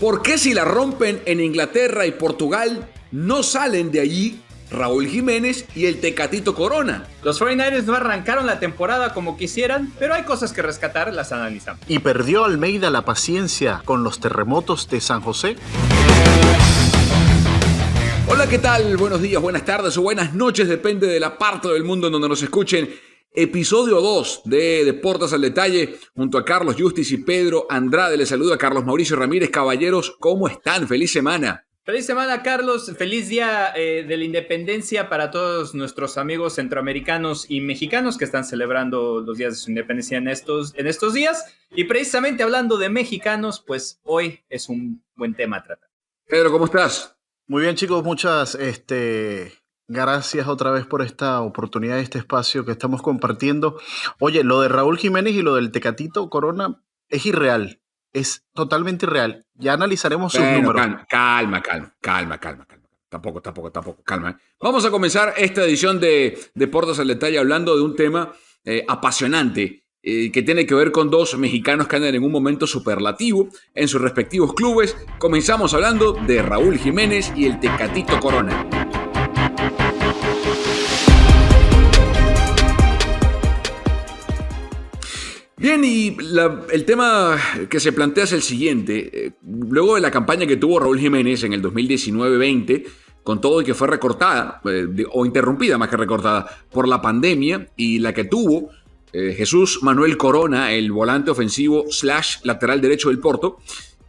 ¿Por qué si la rompen en Inglaterra y Portugal no salen de allí Raúl Jiménez y el Tecatito Corona? Los 49ers no arrancaron la temporada como quisieran, pero hay cosas que rescatar, las analizamos. ¿Y perdió Almeida la paciencia con los terremotos de San José? Hola, ¿qué tal? Buenos días, buenas tardes o buenas noches, depende de la parte del mundo en donde nos escuchen. Episodio 2 de Deportes al Detalle, junto a Carlos Justiz y Pedro Andrade. Les saluda Carlos Mauricio Ramírez. Caballeros, ¿cómo están? ¡Feliz semana! Feliz semana, Carlos. Feliz día de la independencia para todos nuestros amigos centroamericanos y mexicanos que están celebrando los días de su independencia en estos días. Y precisamente hablando de mexicanos, pues hoy es un buen tema a tratar. Pedro, ¿cómo estás? Muy bien, chicos. Muchas gracias otra vez por esta oportunidad, este espacio que estamos compartiendo. Oye, lo de Raúl Jiménez y lo del Tecatito Corona es irreal. Es totalmente irreal. Ya analizaremos sus números. Calma. Tampoco, calma. Vamos a comenzar esta edición de Deportes al Detalle hablando de un tema apasionante que tiene que ver con dos mexicanos que andan en un momento superlativo en sus respectivos clubes. Comenzamos hablando de Raúl Jiménez y el Tecatito Corona. Bien, y el tema que se plantea es el siguiente. Luego de la campaña que tuvo Raúl Jiménez en el 2019-20, con todo y que fue recortada, o interrumpida más que recortada, por la pandemia, y la que tuvo Jesús Manuel Corona, el volante ofensivo / lateral derecho del Porto,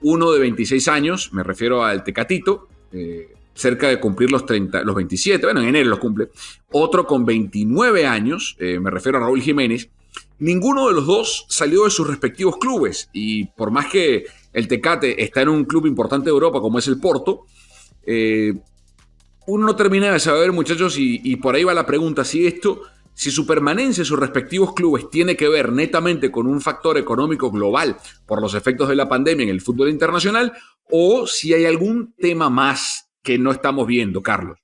uno de 26 años, me refiero al Tecatito, cerca de cumplir los 27, bueno, en enero los cumple. Otro con 29 años, me refiero a Raúl Jiménez. Ninguno de los dos salió de sus respectivos clubes y por más que el Tecate está en un club importante de Europa como es el Porto, uno no termina de saber, muchachos, y por ahí va la pregunta, si su permanencia en sus respectivos clubes tiene que ver netamente con un factor económico global por los efectos de la pandemia en el fútbol internacional o si hay algún tema más que no estamos viendo, Carlos.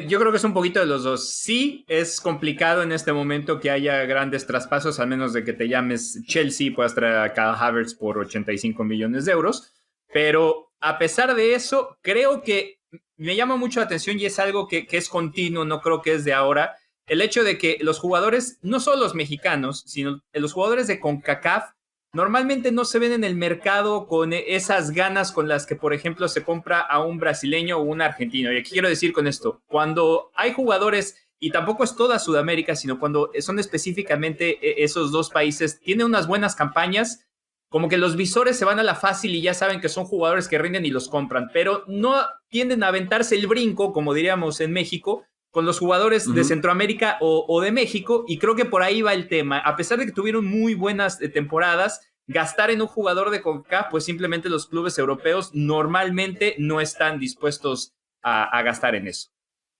Yo creo que es un poquito de los dos. Sí, es complicado en este momento que haya grandes traspasos, a menos de que te llames Chelsea y puedas traer a Kyle Havertz por 85 millones de euros. Pero a pesar de eso, creo que me llama mucho la atención y es algo que es continuo, no creo que es de ahora, el hecho de que los jugadores, no solo los mexicanos, sino los jugadores de CONCACAF, normalmente no se ven en el mercado con esas ganas con las que, por ejemplo, se compra a un brasileño o un argentino. Y aquí quiero decir con esto, cuando hay jugadores, y tampoco es toda Sudamérica, sino cuando son específicamente esos dos países, tienen unas buenas campañas, como que los visores se van a la fácil y ya saben que son jugadores que rinden y los compran, pero no tienden a aventarse el brinco, como diríamos en México, con los jugadores de Centroamérica o de México, y creo que por ahí va el tema. A pesar de que tuvieron muy buenas temporadas, gastar en un jugador de CONCACAF, pues simplemente los clubes europeos normalmente no están dispuestos a gastar en eso.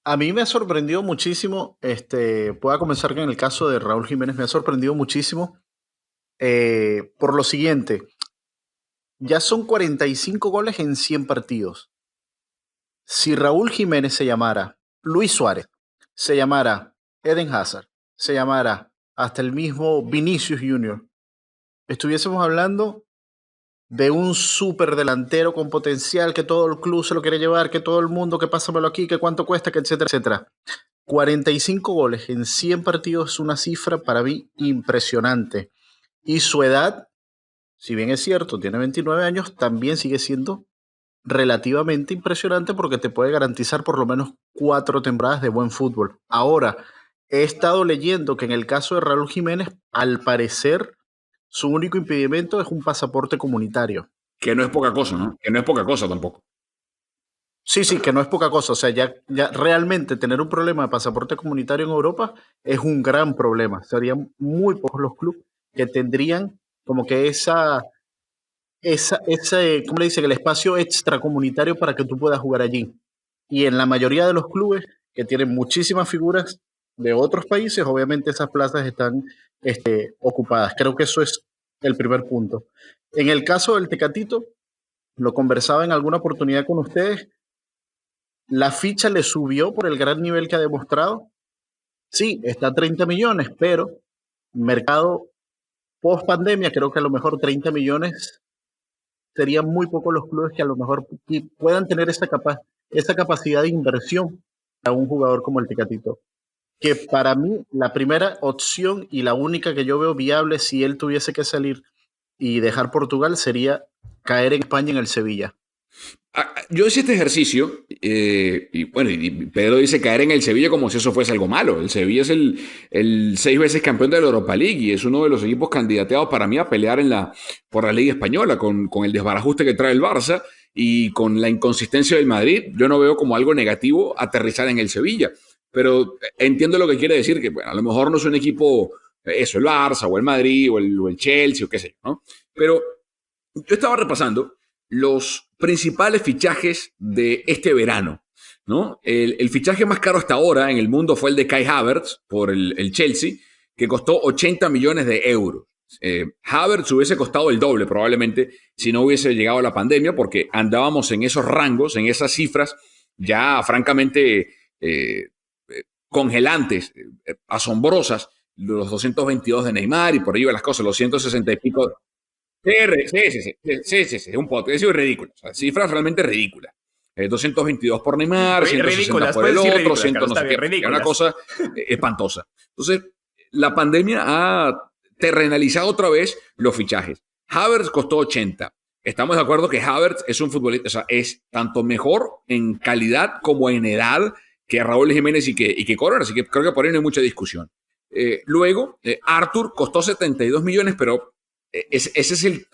A mí me ha sorprendido muchísimo, voy a comenzar con el caso de Raúl Jiménez, me ha sorprendido muchísimo por lo siguiente, ya son 45 goles en 100 partidos. Si Raúl Jiménez se llamara Luis Suárez, se llamara Eden Hazard, se llamara hasta el mismo Vinicius Junior, estuviésemos hablando de un súper delantero con potencial, que todo el club se lo quiere llevar, que todo el mundo, que pásamelo aquí, que cuánto cuesta, que etcétera, etcétera. 45 goles en 100 partidos es una cifra para mí impresionante. Y su edad, si bien es cierto, tiene 29 años, también sigue siendo relativamente impresionante porque te puede garantizar por lo menos 4 temporadas de buen fútbol. Ahora, he estado leyendo que en el caso de Raúl Jiménez, al parecer, su único impedimento es un pasaporte comunitario. Que no es poca cosa, ¿no? Que no es poca cosa tampoco. Sí, que no es poca cosa. O sea, ya realmente tener un problema de pasaporte comunitario en Europa es un gran problema. Serían muy pocos los clubes que tendrían como que ¿cómo le dicen? El espacio extracomunitario para que tú puedas jugar allí. Y en la mayoría de los clubes que tienen muchísimas figuras de otros países, obviamente esas plazas están ocupadas. Creo que eso es el primer punto. En el caso del Tecatito, lo conversaba en alguna oportunidad con ustedes, la ficha le subió por el gran nivel que ha demostrado. Sí, está a 30 millones, pero mercado post pandemia, creo que a lo mejor 30 millones serían muy pocos los clubes que a lo mejor puedan tener esa capacidad de inversión a un jugador como el Tecatito. Que para mí la primera opción y la única que yo veo viable si él tuviese que salir y dejar Portugal sería caer en España en el Sevilla. Yo hice este ejercicio y bueno, y Pedro dice caer en el Sevilla como si eso fuese algo malo. El Sevilla es el 6 veces campeón de la Europa League y es uno de los equipos candidateados para mí a pelear por la Liga Española con el desbarajuste que trae el Barça y con la inconsistencia del Madrid. Yo no veo como algo negativo aterrizar en el Sevilla, pero entiendo lo que quiere decir, que bueno, a lo mejor no es un equipo, eso, el Barça o el Madrid o el Chelsea o qué sé yo, ¿no? Pero yo estaba repasando los principales fichajes de este verano, ¿no? El fichaje más caro hasta ahora en el mundo fue el de Kai Havertz por el Chelsea, que costó 80 millones de euros. Havertz hubiese costado el doble probablemente si no hubiese llegado la pandemia, porque andábamos en esos rangos, en esas cifras ya francamente congelantes, asombrosas, los 222 de Neymar y por ahí van las cosas, los 160 y pico. Sí, un poco, es ridículo. O sea, cifras realmente ridículas. 222 por Neymar, 160 por el otro, 100 no sé qué. Una cosa espantosa. Entonces, la pandemia ha terrenalizado otra vez los fichajes. Havertz costó 80. Estamos de acuerdo que Havertz es un futbolista, o sea, es tanto mejor en calidad como en edad que Raúl Jiménez y que Corona, así que creo que por ahí no hay mucha discusión. Luego, Arthur costó 72 millones, pero ese es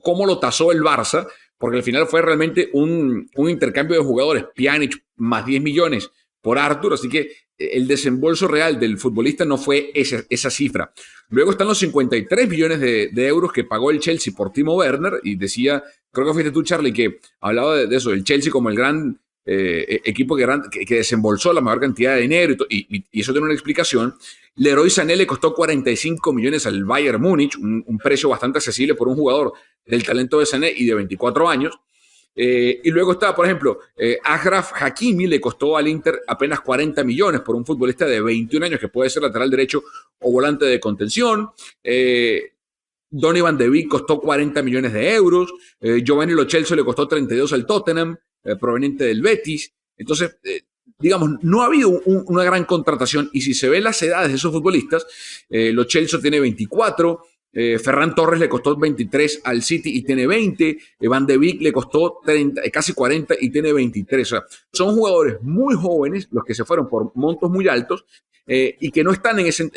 cómo lo tasó el Barça, porque al final fue realmente un intercambio de jugadores. Pjanic más 10 millones por Arthur, así que el desembolso real del futbolista no fue esa cifra. Luego están los 53 millones de euros que pagó el Chelsea por Timo Werner, y decía, creo que fuiste tú, Charlie, que hablaba de eso, del Chelsea como el gran equipo que desembolsó la mayor cantidad de dinero y eso tiene una explicación. Leroy Sané le costó 45 millones al Bayern Múnich, un precio bastante accesible por un jugador del talento de Sané y de 24 años. Y luego está, por ejemplo, Achraf Hakimi le costó al Inter apenas 40 millones por un futbolista de 21 años que puede ser lateral derecho o volante de contención. Donny van de Beek costó 40 millones de euros. Giovanni Lo Celso le costó 32 al Tottenham, proveniente del Betis. Entonces, digamos, no ha habido una gran contratación. Y si se ven las edades de esos futbolistas, Lo Celso tiene 24, Ferran Torres le costó 23 al City y tiene 20, Van de Beek le costó 30, casi 40 y tiene 23. O sea, son jugadores muy jóvenes los que se fueron por montos muy altos y que no están en ese...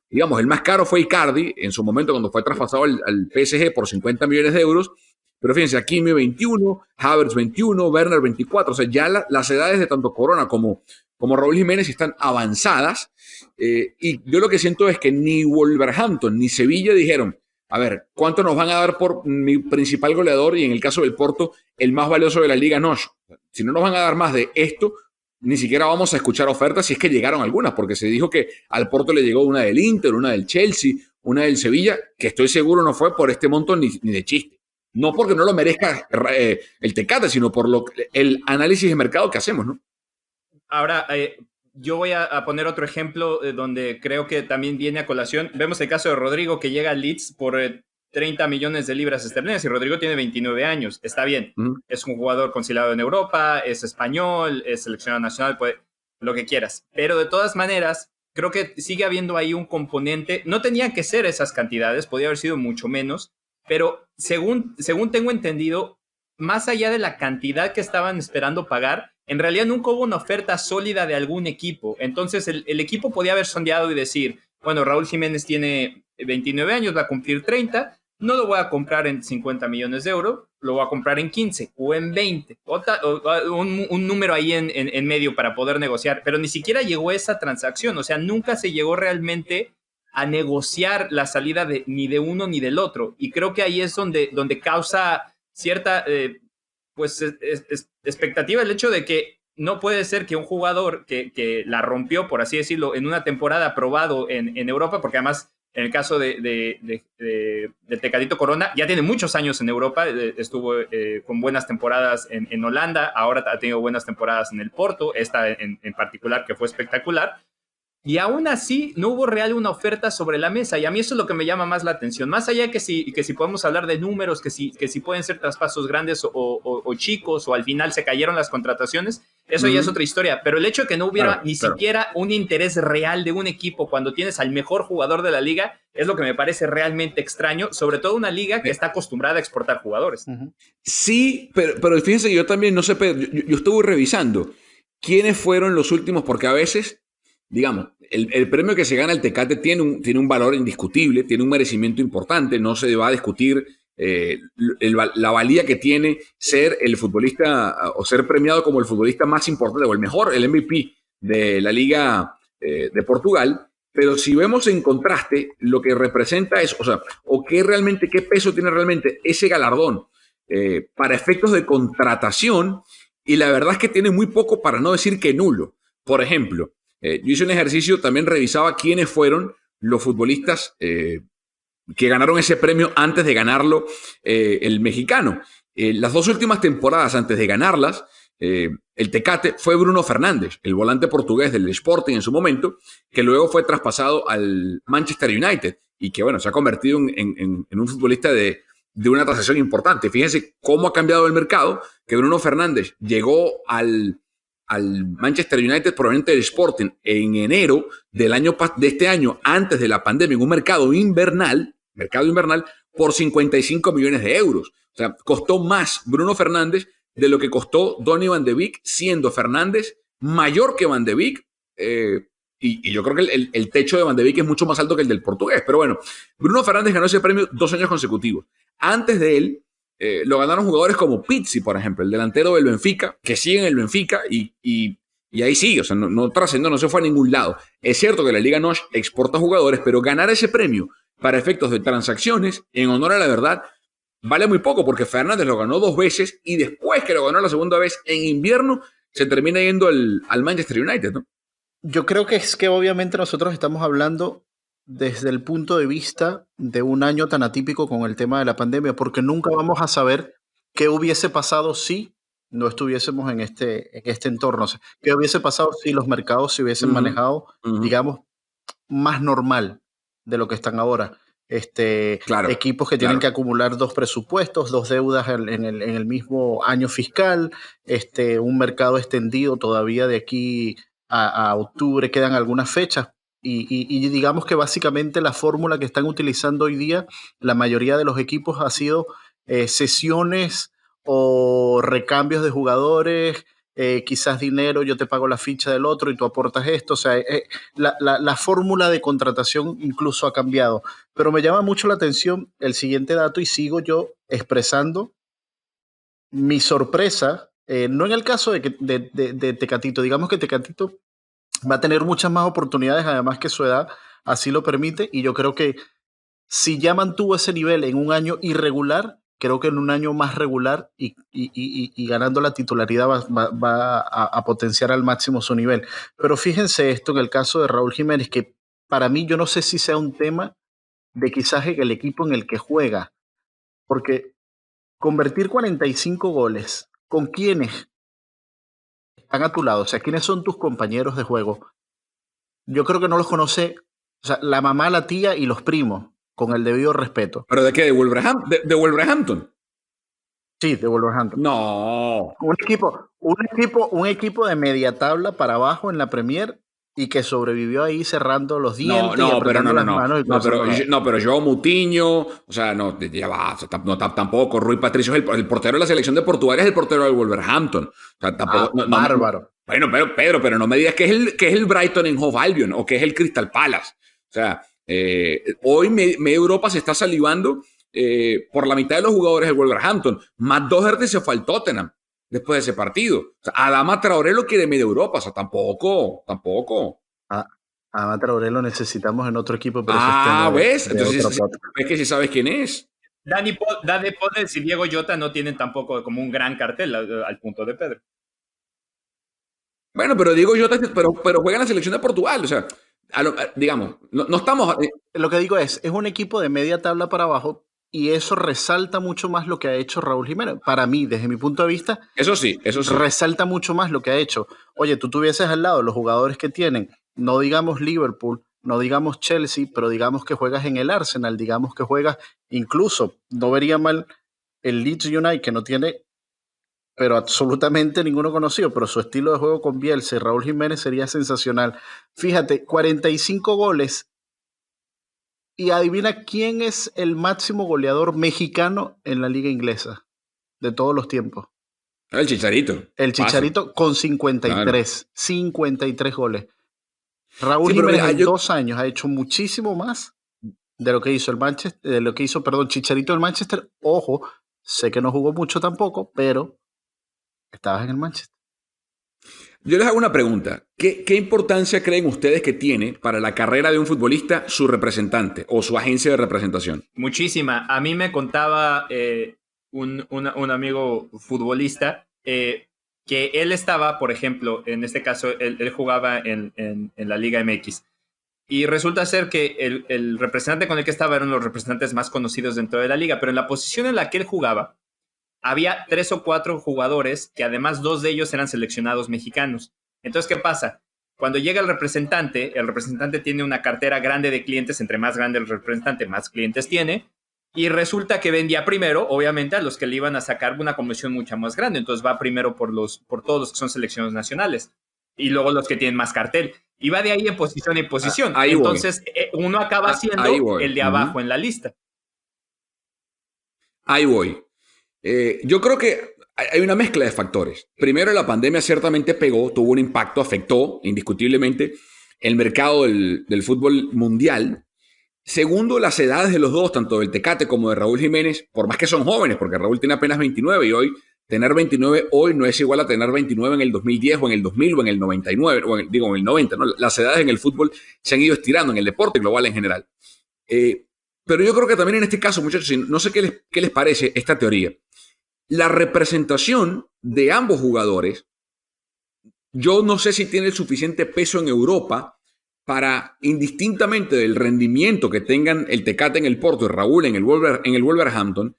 digamos, el más caro fue Icardi en su momento cuando fue traspasado al PSG por 50 millones de euros. Pero fíjense, Hakimi 21, Havertz 21, Werner 24. O sea, ya las edades de tanto Corona como Raúl Jiménez están avanzadas. Y yo lo que siento es que ni Wolverhampton ni Sevilla dijeron, a ver, ¿cuánto nos van a dar por mi principal goleador y en el caso del Porto, el más valioso de la Liga NOS? Si no nos van a dar más de esto, ni siquiera vamos a escuchar ofertas si es que llegaron algunas, porque se dijo que al Porto le llegó una del Inter, una del Chelsea, una del Sevilla, que estoy seguro no fue por este monto ni de chiste. No porque no lo merezca el Tecate, sino por el análisis de mercado que hacemos, ¿no? Ahora, yo voy a poner otro ejemplo donde creo que también viene a colación. Vemos el caso de Rodrigo, que llega al Leeds por 30 millones de libras esterlinas, y Rodrigo tiene 29 años. Está bien, es un jugador considerado en Europa, es español, es seleccionado nacional, lo que quieras. Pero de todas maneras, creo que sigue habiendo ahí un componente. No tenían que ser esas cantidades, podía haber sido mucho menos, pero según tengo entendido, más allá de la cantidad que estaban esperando pagar, en realidad nunca hubo una oferta sólida de algún equipo. Entonces el equipo podía haber sondeado y decir, bueno, Raúl Jiménez tiene 29 años, va a cumplir 30, no lo voy a comprar en 50 millones de euros, lo voy a comprar en 15 o en 20, un número ahí en medio para poder negociar, pero ni siquiera llegó esa transacción. O sea, nunca se llegó realmente a negociar la salida ni de uno ni del otro, y creo que ahí es donde causa cierta expectativa el hecho de que no puede ser que un jugador que la rompió, por así decirlo, en una temporada probado en Europa, porque además en el caso de Tecatito Corona ya tiene muchos años en Europa, estuvo con buenas temporadas en Holanda, ahora ha tenido buenas temporadas en el Porto, esta en particular que fue espectacular. y aún así no hubo real una oferta sobre la mesa. Y a mí eso es lo que me llama más la atención. Más allá que si podemos hablar de números, que si pueden ser traspasos grandes o chicos, o al final se cayeron las contrataciones, eso ya es otra historia. Pero el hecho de que no hubiera ni siquiera un interés real de un equipo cuando tienes al mejor jugador de la liga es lo que me parece realmente extraño, sobre todo una liga que está acostumbrada a exportar jugadores. Sí, pero fíjense, yo también no sé, Pedro, yo estuve revisando quiénes fueron los últimos, porque a veces, digamos, el premio que se gana el Tecate tiene un valor indiscutible, tiene un merecimiento importante, no se va a discutir la valía que tiene ser el futbolista o ser premiado como el futbolista más importante o el mejor, el MVP de la Liga de Portugal. Pero si vemos en contraste, lo que representa es, qué peso tiene realmente ese galardón para efectos de contratación, y la verdad es que tiene muy poco, para no decir que nulo. Por ejemplo, yo hice un ejercicio, también revisaba quiénes fueron los futbolistas que ganaron ese premio antes de ganarlo el mexicano. Las 2 últimas temporadas antes de ganarlas, el Tecate fue Bruno Fernández, el volante portugués del Sporting en su momento, que luego fue traspasado al Manchester United y que, bueno, se ha convertido en un futbolista de una transacción importante. Fíjense cómo ha cambiado el mercado, que Bruno Fernández llegó al Manchester United proveniente del Sporting en enero de este año, antes de la pandemia, en un mercado invernal, por 55 millones de euros. O sea, costó más Bruno Fernández de lo que costó Donny van de Beek, siendo Fernández mayor que Van de Beek, y yo creo que el techo de Van de Beek es mucho más alto que el del portugués. Pero bueno, Bruno Fernández ganó ese premio 2 años consecutivos. Antes de él, lo ganaron jugadores como Pizzi, por ejemplo, el delantero del Benfica, que sigue en el Benfica y ahí sigue, o sea, no trascendió, no se fue a ningún lado. Es cierto que la Liga NOS exporta jugadores, pero ganar ese premio para efectos de transacciones, en honor a la verdad, vale muy poco, porque Fernández lo ganó 2 veces y después que lo ganó la segunda vez en invierno, se termina yendo al Manchester United, ¿no? Yo creo que es que obviamente nosotros estamos hablando desde el punto de vista de un año tan atípico con el tema de la pandemia, porque nunca vamos a saber qué hubiese pasado si no estuviésemos en este entorno. O sea, qué hubiese pasado si los mercados se hubiesen manejado, digamos, más normal de lo que están ahora. Claro, equipos que tienen que acumular 2 presupuestos, 2 deudas en el mismo año fiscal, un mercado extendido todavía de aquí a octubre, quedan algunas fechas. Y digamos que básicamente la fórmula que están utilizando hoy día la mayoría de los equipos ha sido cesiones o recambios de jugadores, quizás dinero, yo te pago la ficha del otro y tú aportas esto. O sea, la fórmula de contratación incluso ha cambiado. Pero me llama mucho la atención el siguiente dato y sigo yo expresando mi sorpresa, no en el caso de Tecatito. Digamos que Tecatito va a tener muchas más oportunidades, además que su edad así lo permite, y yo creo que si ya mantuvo ese nivel en un año irregular, creo que en un año más regular y ganando la titularidad va a potenciar al máximo su nivel. Pero fíjense esto en el caso de Raúl Jiménez, que para mí yo no sé si sea un tema de quizás el equipo en el que juega, porque convertir 45 goles, ¿con quiénes están a tu lado? O sea, ¿quiénes son tus compañeros de juego? Yo creo que no los conoce, o sea, la mamá, la tía y los primos, con el debido respeto. ¿Pero de qué? ¿De Wolverhampton? Sí, de Wolverhampton. No. Un equipo de media tabla para abajo en la Premier y que sobrevivió ahí cerrando los dientes y apretando las manos. Pero Joao Moutinho, o sea, no, ya va, o sea, tampoco. Rui Patricio es el portero de la selección de Portugal, es el portero del Wolverhampton. O sea, tampoco. Bárbaro. Bueno, Pedro, pero no me digas que es el Brighton en Hove Albion o que es el Crystal Palace. O sea, hoy media Europa se está salivando por la mitad de los jugadores del Wolverhampton. Matt Doherty se fue al Tottenham después de ese partido. O sea, Adama Traoré lo quiere media Europa. O sea, tampoco. Adama Traoré lo necesitamos en otro equipo. Pero ¿ves? Entonces, es que si sabes quién es. Dani Podels y Diego Jota no tienen tampoco como un gran cartel al punto de Pedro. Bueno, pero Diego Jota, pero juega en la selección de Portugal. O sea, digamos, no estamos. Lo que digo es un equipo de media tabla para abajo. Y eso resalta mucho más lo que ha hecho Raúl Jiménez. Para mí, desde mi punto de vista, eso sí. Resalta mucho más lo que ha hecho. Oye, tú tuvieses al lado los jugadores que tienen no digamos Liverpool, no digamos Chelsea, pero digamos que juegas en el Arsenal, digamos que juegas, incluso, no vería mal el Leeds United, que no tiene, pero absolutamente ninguno conocido, pero su estilo de juego con Bielsa y Raúl Jiménez sería sensacional. Fíjate, 45 goles, y adivina quién es el máximo goleador mexicano en la liga inglesa de todos los tiempos. El Chicharito. El Chicharito Fácil. con 53, Claro. 53 goles. Raúl Sí, pero Jiménez mira, en 2 años ha hecho muchísimo más de lo que hizo el Manchester, de lo que hizo, perdón, Chicharito del Manchester. Ojo, sé que no jugó mucho tampoco, pero estabas en el Manchester. yo les hago una pregunta. ¿Qué importancia creen ustedes que tiene para la carrera de un futbolista su representante o su agencia de representación? Muchísima. A mí me contaba un amigo futbolista que él estaba, por ejemplo, en este caso, él jugaba en la Liga MX. Y resulta ser que el representante con el que estaba eran los representantes más conocidos dentro de la liga, pero en la posición en la que él jugaba, había 3 o 4 jugadores que además 2 de ellos eran seleccionados mexicanos. Entonces, ¿qué pasa? Cuando llega el representante tiene una cartera grande de clientes, entre más grande el representante, más clientes tiene, y resulta que vendía primero, obviamente, a los que le iban a sacar una comisión mucho más grande. Entonces va primero por todos los que son seleccionados nacionales, y luego los que tienen más cartel. Y va de ahí en posición en posición. Ahí voy. Entonces, uno acaba Ahí siendo voy. el de abajo en la lista. Ahí voy. Yo creo que hay una mezcla de factores. Primero, la pandemia ciertamente pegó, tuvo un impacto, afectó indiscutiblemente el mercado del fútbol mundial. Segundo, las edades de los dos, tanto del Tecate como de Raúl Jiménez, por más que son jóvenes, porque Raúl tiene apenas 29 y hoy tener 29 hoy no es igual a tener 29 en el 2010 o en el 2000 o en el 99, en el 90. ¿No? Las edades en el fútbol se han ido estirando, en el deporte global en general. Pero yo creo que también en este caso, muchachos, no sé qué les parece esta teoría. La representación de ambos jugadores, yo no sé si tiene el suficiente peso en Europa para, indistintamente del rendimiento que tengan el Tecate en el Porto y Raúl en el Wolverhampton,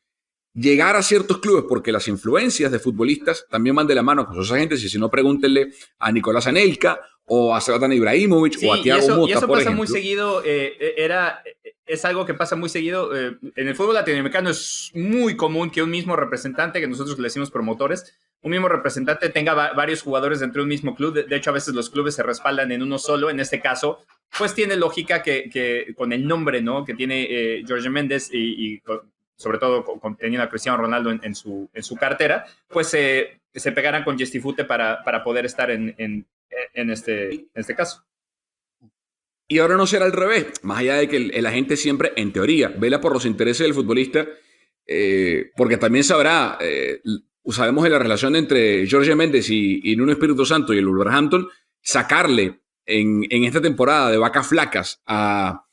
llegar a ciertos clubes, porque las influencias de futbolistas también van de la mano con sus agentes, y si no, pregúntenle a Nicolás Anelka o a Zlatan Ibrahimovic Sí, o a Thiago Motta, y eso por pasa muy ejemplo. seguido, es algo que pasa muy seguido. En el fútbol latinoamericano es muy común que un mismo representante, que nosotros le decimos promotores, un mismo representante tenga varios jugadores dentro de un mismo club. De hecho, a veces los clubes se respaldan en uno solo. En este caso, pues tiene lógica que con el nombre, ¿no?, que tiene Jorge Méndez y sobre todo teniendo a Cristiano Ronaldo en su cartera, pues se pegaran con Gestifute para poder estar en este caso. Y ahora no será al revés, más allá de que el agente siempre, en teoría, vela por los intereses del futbolista, porque también sabemos de la relación entre Jorge Méndez y Nuno Espíritu Santo y el Wolverhampton, sacarle en esta temporada de vacas flacas a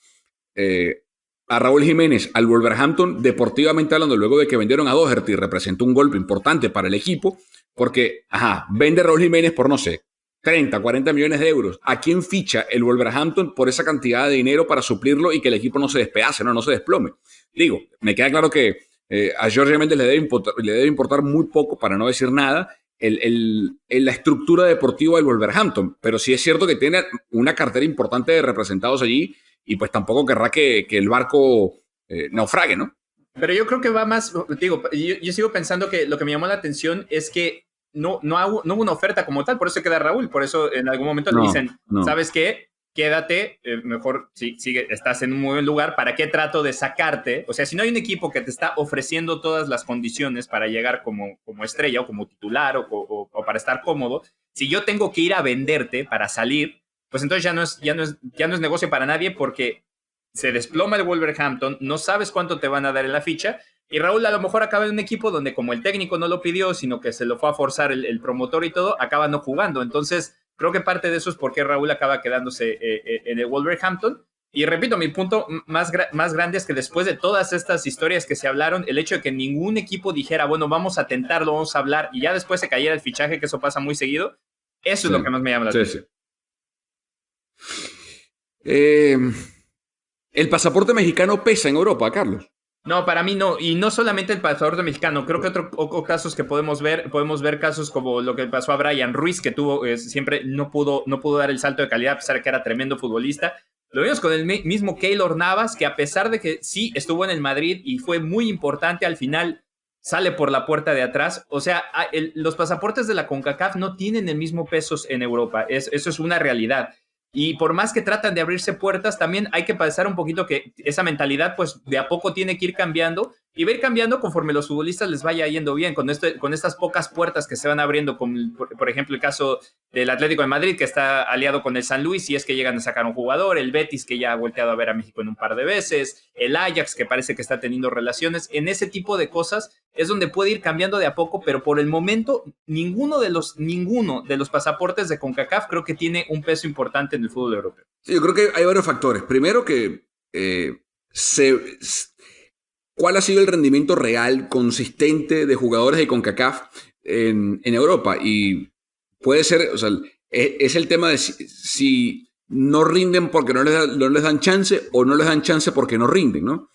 Raúl Jiménez al Wolverhampton, deportivamente hablando, luego de que vendieron a Doherty, representó un golpe importante para el equipo, porque, vende a Raúl Jiménez por, no sé, 30, 40 millones de euros. ¿A quién ficha el Wolverhampton por esa cantidad de dinero para suplirlo y que el equipo no se despedace, no se desplome? Digo, me queda claro que a Jorge Méndez le debe importar muy poco, para no decir nada, la estructura deportiva del Wolverhampton, pero sí es cierto que tiene una cartera importante de representados allí y pues tampoco querrá que el barco naufrague, ¿no? Pero yo creo que va más, digo, yo sigo pensando que lo que me llamó la atención es que no hubo una oferta como tal, por eso queda Raúl, por eso en algún momento le dicen, ¿sabes qué? Quédate, mejor sigue, estás en un muy buen lugar, ¿para qué trato de sacarte? O sea, si no hay un equipo que te está ofreciendo todas las condiciones para llegar como estrella o como titular o para estar cómodo, si yo tengo que ir a venderte para salir, pues entonces ya no es negocio para nadie, porque se desploma el Wolverhampton, no sabes cuánto te van a dar en la ficha, y Raúl a lo mejor acaba en un equipo donde, como el técnico no lo pidió, sino que se lo fue a forzar el promotor y todo, acaba no jugando. Entonces, creo que parte de eso es porque Raúl acaba quedándose en el Wolverhampton. Y repito, mi punto más grande es que después de todas estas historias que se hablaron, el hecho de que ningún equipo dijera, bueno, vamos a tentarlo, vamos a hablar, y ya después se cayera el fichaje, que eso pasa muy seguido, eso es lo que más me llama la atención. El pasaporte mexicano pesa en Europa, Carlos. No, para mí no, y no solamente el pasador mexicano, creo que otros casos que podemos ver casos como lo que pasó a Brian Ruiz, que tuvo siempre no pudo dar el salto de calidad a pesar de que era tremendo futbolista. Lo vimos con el mismo Keylor Navas, que a pesar de que sí estuvo en el Madrid y fue muy importante, al final sale por la puerta de atrás. O sea, los pasaportes de la CONCACAF no tienen el mismo peso en Europa, eso es una realidad. Y por más que tratan de abrirse puertas, también hay que pensar un poquito que esa mentalidad, pues de a poco tiene que ir cambiando y va a ir cambiando conforme los futbolistas les vaya yendo bien, con estas pocas puertas que se van abriendo, como por ejemplo el caso del Atlético de Madrid, que está aliado con el San Luis, y es que llegan a sacar un jugador, el Betis, que ya ha volteado a ver a México en un par de veces, el Ajax, que parece que está teniendo relaciones. En ese tipo de cosas es donde puede ir cambiando de a poco, pero por el momento ninguno de los pasaportes de CONCACAF creo que tiene un peso importante en el fútbol europeo. Sí, yo creo que hay varios factores. Primero que ¿cuál ha sido el rendimiento real, consistente de jugadores de CONCACAF en Europa? Y puede ser, o sea, es el tema de si no rinden porque no les dan chance o no les dan chance porque no rinden, ¿no?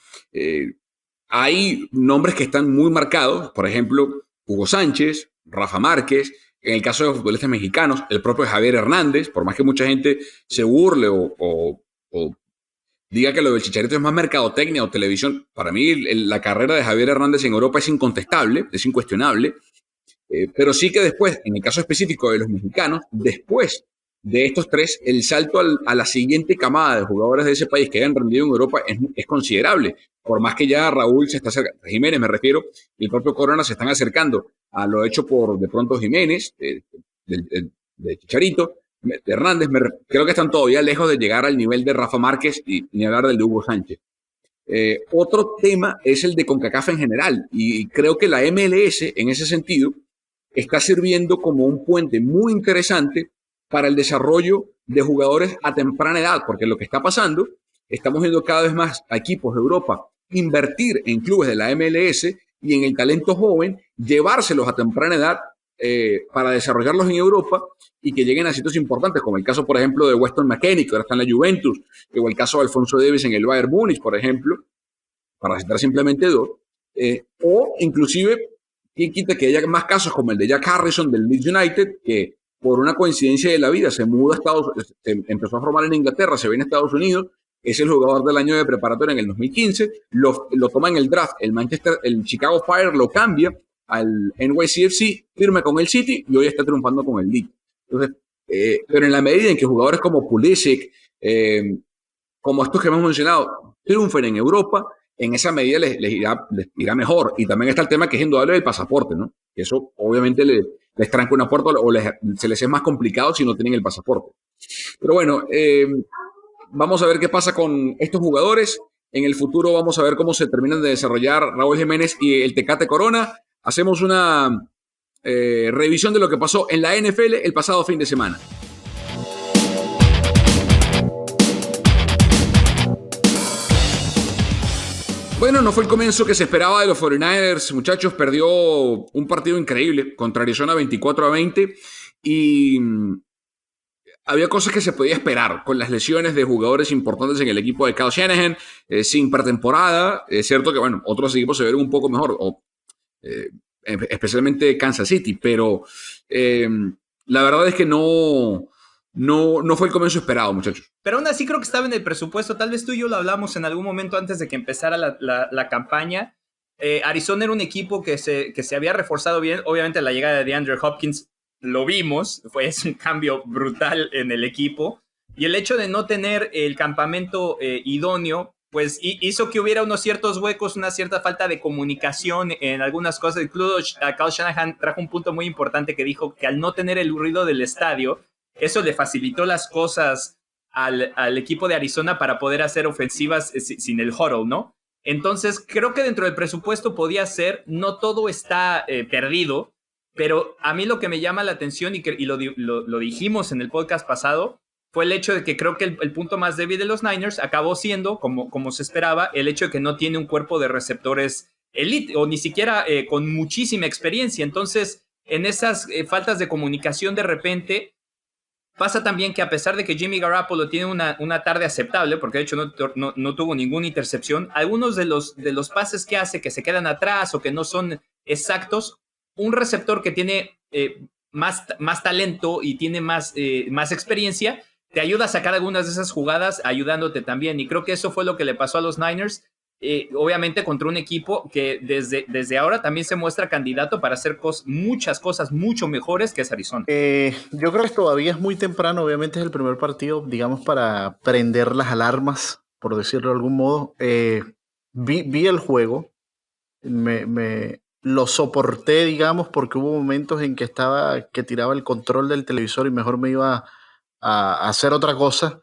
Hay nombres que están muy marcados, por ejemplo, Hugo Sánchez, Rafa Márquez, en el caso de futbolistas mexicanos, el propio Javier Hernández, por más que mucha gente se burle o diga que lo del Chicharito es más mercadotecnia o televisión, para mí la carrera de Javier Hernández en Europa es incontestable, es incuestionable, pero sí que después, en el caso específico de los mexicanos, después de estos tres, el salto a la siguiente camada de jugadores de ese país que hayan rendido en Europa es considerable. Por más que ya Raúl se está acercando, Jiménez me refiero, y el propio Corona se están acercando a lo hecho por de pronto Jiménez, de Chicharito, de Hernández, creo que están todavía lejos de llegar al nivel de Rafa Márquez y ni hablar del de Hugo Sánchez. Otro tema es el de CONCACAF en general, y creo que la MLS en ese sentido está sirviendo como un puente muy interesante para el desarrollo de jugadores a temprana edad, porque lo que está pasando, estamos viendo cada vez más a equipos de Europa invertir en clubes de la MLS y en el talento joven, llevárselos a temprana edad para desarrollarlos en Europa y que lleguen a sitios importantes, como el caso, por ejemplo, de Weston McKennie, que ahora está en la Juventus, o el caso de Alfonso Davies en el Bayern Múnich, por ejemplo, para citar simplemente dos, o inclusive, ¿quién quita que haya más casos como el de Jack Harrison del Leeds United, que por una coincidencia de la vida se muda a empezó a formar en Inglaterra, se viene a Estados Unidos, es el jugador del año de preparatoria en el 2015, lo toma en el draft, el Chicago Fire lo cambia al NYCFC, firma con el City y hoy está triunfando con el Leeds. Entonces, pero en la medida en que jugadores como Pulisic, como estos que hemos mencionado, triunfen en Europa, en esa medida les irá mejor. Y también está el tema que es indudable del pasaporte, ¿no? Que eso obviamente les tranca una puerta o se les es más complicado si no tienen el pasaporte. Pero bueno, vamos a ver qué pasa con estos jugadores. En el futuro vamos a ver cómo se terminan de desarrollar Raúl Jiménez y el Tecate Corona. Hacemos una revisión de lo que pasó en la NFL el pasado fin de semana. Bueno, no fue el comienzo que se esperaba de los 49ers, muchachos. Perdió un partido increíble contra Arizona 24-20 y había cosas que se podía esperar con las lesiones de jugadores importantes en el equipo de Kyle Shanahan, sin pretemporada. Es cierto que, bueno, otros equipos se vieron un poco mejor, especialmente Kansas City, pero la verdad es que no fue el comienzo esperado, muchachos. Pero aún así creo que estaba en el presupuesto. Tal vez tú y yo lo hablamos en algún momento antes de que empezara la campaña. Arizona era un equipo que se había reforzado bien. Obviamente la llegada de Andrew Hopkins lo vimos, es un cambio brutal en el equipo. Y el hecho de no tener el campamento idóneo, pues hizo que hubiera unos ciertos huecos, una cierta falta de comunicación en algunas cosas. Incluso Kyle Shanahan trajo un punto muy importante que dijo que al no tener el ruido del estadio, eso le facilitó las cosas al equipo de Arizona para poder hacer ofensivas sin el huddle, ¿no? Entonces, creo que dentro del presupuesto podía ser, no todo está perdido, pero a mí lo que me llama la atención, y lo dijimos en el podcast pasado, fue el hecho de que creo que el punto más débil de los Niners acabó siendo, como se esperaba, el hecho de que no tiene un cuerpo de receptores elite, o ni siquiera con muchísima experiencia. Entonces, en esas faltas de comunicación de repente, pasa también que a pesar de que Jimmy Garoppolo tiene una tarde aceptable, porque de hecho no tuvo ninguna intercepción, algunos de los pases que hace que se quedan atrás o que no son exactos, un receptor que tiene más talento y tiene más experiencia, te ayuda a sacar algunas de esas jugadas ayudándote también. Y creo que eso fue lo que le pasó a los Niners. Obviamente contra un equipo que desde ahora también se muestra candidato para hacer muchas cosas mucho mejores que es Arizona. Yo creo que todavía es muy temprano, obviamente es el primer partido, digamos, para prender las alarmas, por decirlo de algún modo. Vi el juego, lo soporté, digamos, porque hubo momentos en que tiraba el control del televisor y mejor me iba a hacer otra cosa,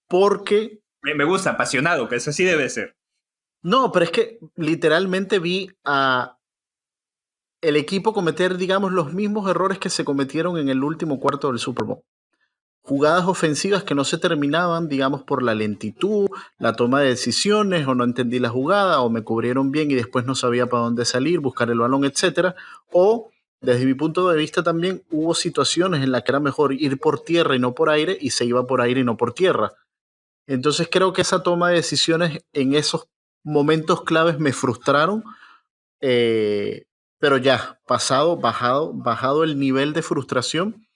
porque... Me gusta, apasionado, que eso sí debe ser. No, pero es que literalmente vi a el equipo cometer, digamos, los mismos errores que se cometieron en el último cuarto del Super Bowl. Jugadas ofensivas que no se terminaban, digamos, por la lentitud, la toma de decisiones, o no entendí la jugada, o me cubrieron bien y después no sabía para dónde salir, buscar el balón, etcétera. O, desde mi punto de vista también, hubo situaciones en las que era mejor ir por tierra y no por aire, y se iba por aire y no por tierra. Entonces creo que esa toma de decisiones en esos momentos claves me frustraron, pero ya, bajado el nivel de frustración,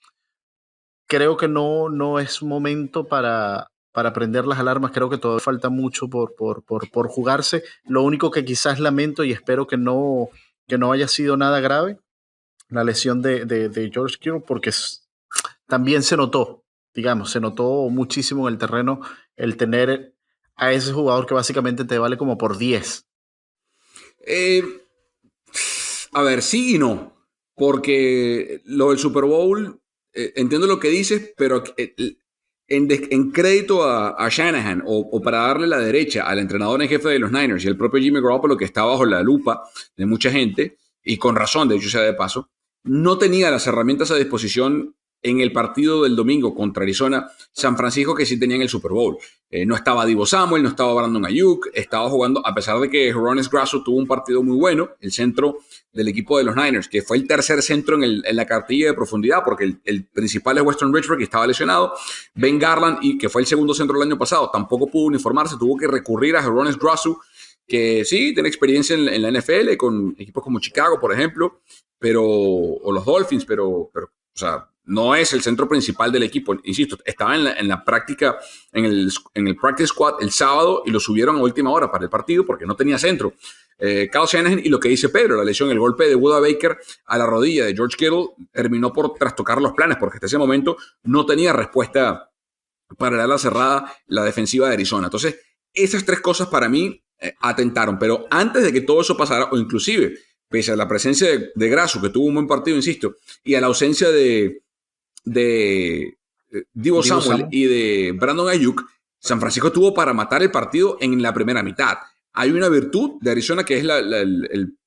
creo que no es momento para prender las alarmas. Creo que todavía falta mucho por jugarse. Lo único que quizás lamento y espero que no haya sido nada grave, la lesión de George Kittle, porque también se notó muchísimo en el terreno el tener a ese jugador que básicamente te vale como por 10. A ver, sí y no, porque lo del Super Bowl, entiendo lo que dices, pero en crédito a Shanahan o para darle la derecha al entrenador en jefe de los Niners y el propio Jimmy Garoppolo, que está bajo la lupa de mucha gente, y con razón, de hecho sea de paso, no tenía las herramientas a disposición en el partido del domingo contra Arizona, San Francisco, que sí tenía en el Super Bowl. No estaba Divo Samuel, no estaba Brandon Ayuk, estaba jugando, a pesar de que Hroniss Grasso tuvo un partido muy bueno, el centro del equipo de los Niners, que fue el tercer centro en la cartilla de profundidad, porque el principal es Weston Richburg, que estaba lesionado. Ben Garland, y que fue el segundo centro del año pasado, tampoco pudo uniformarse, tuvo que recurrir a Hroniss Grasso, que sí tiene experiencia en la NFL, con equipos como Chicago, por ejemplo, o los Dolphins, pero o sea, no es el centro principal del equipo. Insisto, estaba en la práctica, en el practice squad el sábado, y lo subieron a última hora para el partido porque no tenía centro. Kyle Shanahan, y lo que dice Pedro, la lesión, el golpe de Buda Baker a la rodilla de George Kittle terminó por trastocar los planes, porque hasta ese momento no tenía respuesta para dar la cerrada la defensiva de Arizona. Entonces, esas tres cosas para mí atentaron. Pero antes de que todo eso pasara, o inclusive pese a la presencia de Grasso, que tuvo un buen partido, insisto, y a la ausencia de Divo Samuel y de Brandon Ayuk, San Francisco tuvo para matar el partido en la primera mitad. Hay una virtud de Arizona que es el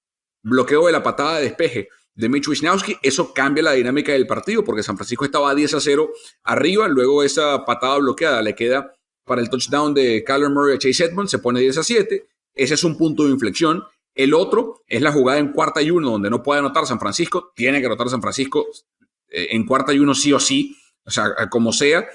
bloqueo de la patada de despeje de Mitch Wisnowski. Eso cambia la dinámica del partido, porque San Francisco estaba 10-0 arriba, luego esa patada bloqueada le queda para el touchdown de Kyler Murray a Chase Edmonds, se pone 10-7. Ese es un punto de inflexión. El otro es la jugada en 4th y 1, donde no puede anotar San Francisco. Tiene que anotar San Francisco en 4th y 1 sí o sí, o sea, como sea.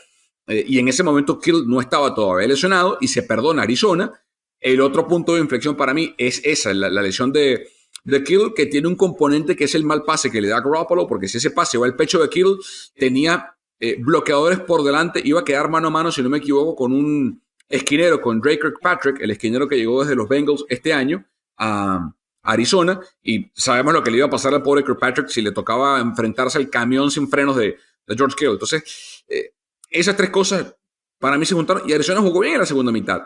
Y en ese momento Kittle no estaba todavía lesionado y se perdona Arizona. El otro punto de inflexión para mí es esa, la lesión de Kittle, que tiene un componente que es el mal pase que le da Garoppolo, porque si ese pase va al pecho de Kittle, tenía bloqueadores por delante, iba a quedar mano a mano, si no me equivoco, con un esquinero, con Dre Kirkpatrick, el esquinero que llegó desde los Bengals este año a Arizona, y sabemos lo que le iba a pasar al pobre Kirkpatrick si le tocaba enfrentarse al camión sin frenos de George Kittle. Entonces, esas tres cosas para mí se juntaron, y Arizona jugó bien en la segunda mitad.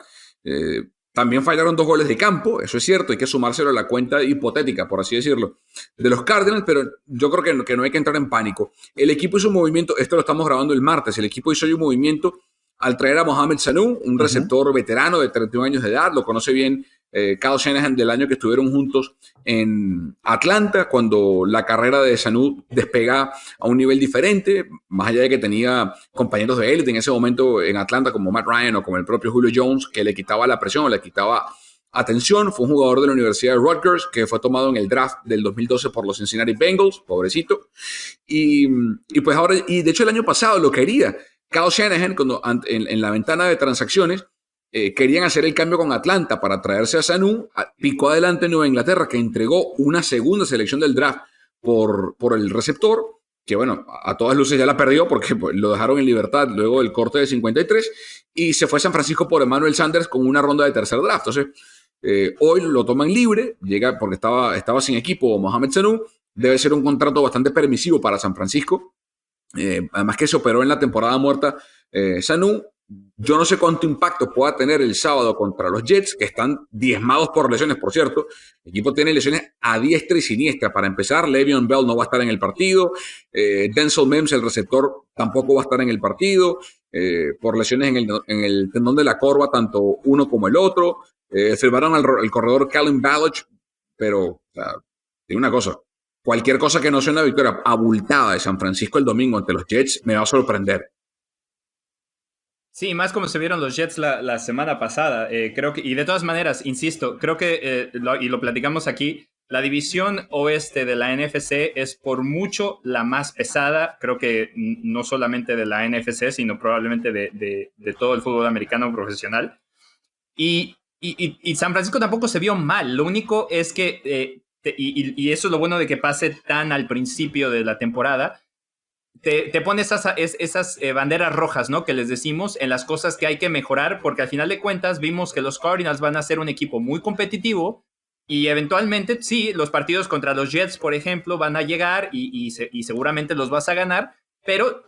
También fallaron 2 goles de campo, eso es cierto, hay que sumárselo a la cuenta hipotética, por así decirlo, de los Cardinals, pero yo creo que no hay que entrar en pánico. El equipo hizo un movimiento, esto lo estamos grabando el martes, el equipo hizo un movimiento al traer a Mohamed Sanu, un receptor veterano de 31 años de edad, lo conoce bien Kyle Shanahan del año que estuvieron juntos en Atlanta, cuando la carrera de Sanu despega a un nivel diferente, más allá de que tenía compañeros de élite en ese momento en Atlanta como Matt Ryan o como el propio Julio Jones, que le quitaba la presión, le quitaba atención, fue un jugador de la Universidad de Rutgers que fue tomado en el draft del 2012 por los Cincinnati Bengals, pobrecito. Y pues ahora, y de hecho el año pasado lo quería. Kyle Shanahan, cuando, en la ventana de transacciones, querían hacer el cambio con Atlanta para traerse a Sanu, picó adelante Nueva Inglaterra, que entregó una segunda selección del draft por el receptor, que bueno, a todas luces ya la perdió porque pues, lo dejaron en libertad luego del corte de 53, y se fue a San Francisco por Emmanuel Sanders con una ronda de tercer draft. Entonces, hoy lo toman libre, llega porque estaba sin equipo Mohamed Sanu, debe ser un contrato bastante permisivo para San Francisco, además que se operó en la temporada muerta Sanu. Yo no sé cuánto impacto pueda tener el sábado contra los Jets, que están diezmados por lesiones, por cierto. El equipo tiene lesiones a diestra y siniestra. Para empezar, Le'Veon Bell no va a estar en el partido. Denzel Mims, el receptor, tampoco va a estar en el partido. Por lesiones en el tendón de la corva, tanto uno como el otro. Firmaron al corredor Callum Ballage, pero, o sea, digo una cosa. Cualquier cosa que no sea una victoria abultada de San Francisco el domingo ante los Jets me va a sorprender. Sí, más como se vieron los Jets la semana pasada. Creo que, y de todas maneras, insisto, creo que, y lo platicamos aquí, la división oeste de la NFC es por mucho la más pesada. Creo que no solamente de la NFC, sino probablemente de todo el fútbol americano profesional. Y San Francisco tampoco se vio mal. Lo único es que, y eso es lo bueno de que pase tan al principio de la temporada, te pone esas banderas rojas, ¿no? Que les decimos en las cosas que hay que mejorar, porque al final de cuentas vimos que los Cardinals van a ser un equipo muy competitivo y eventualmente, sí, los partidos contra los Jets, por ejemplo, van a llegar y seguramente los vas a ganar, pero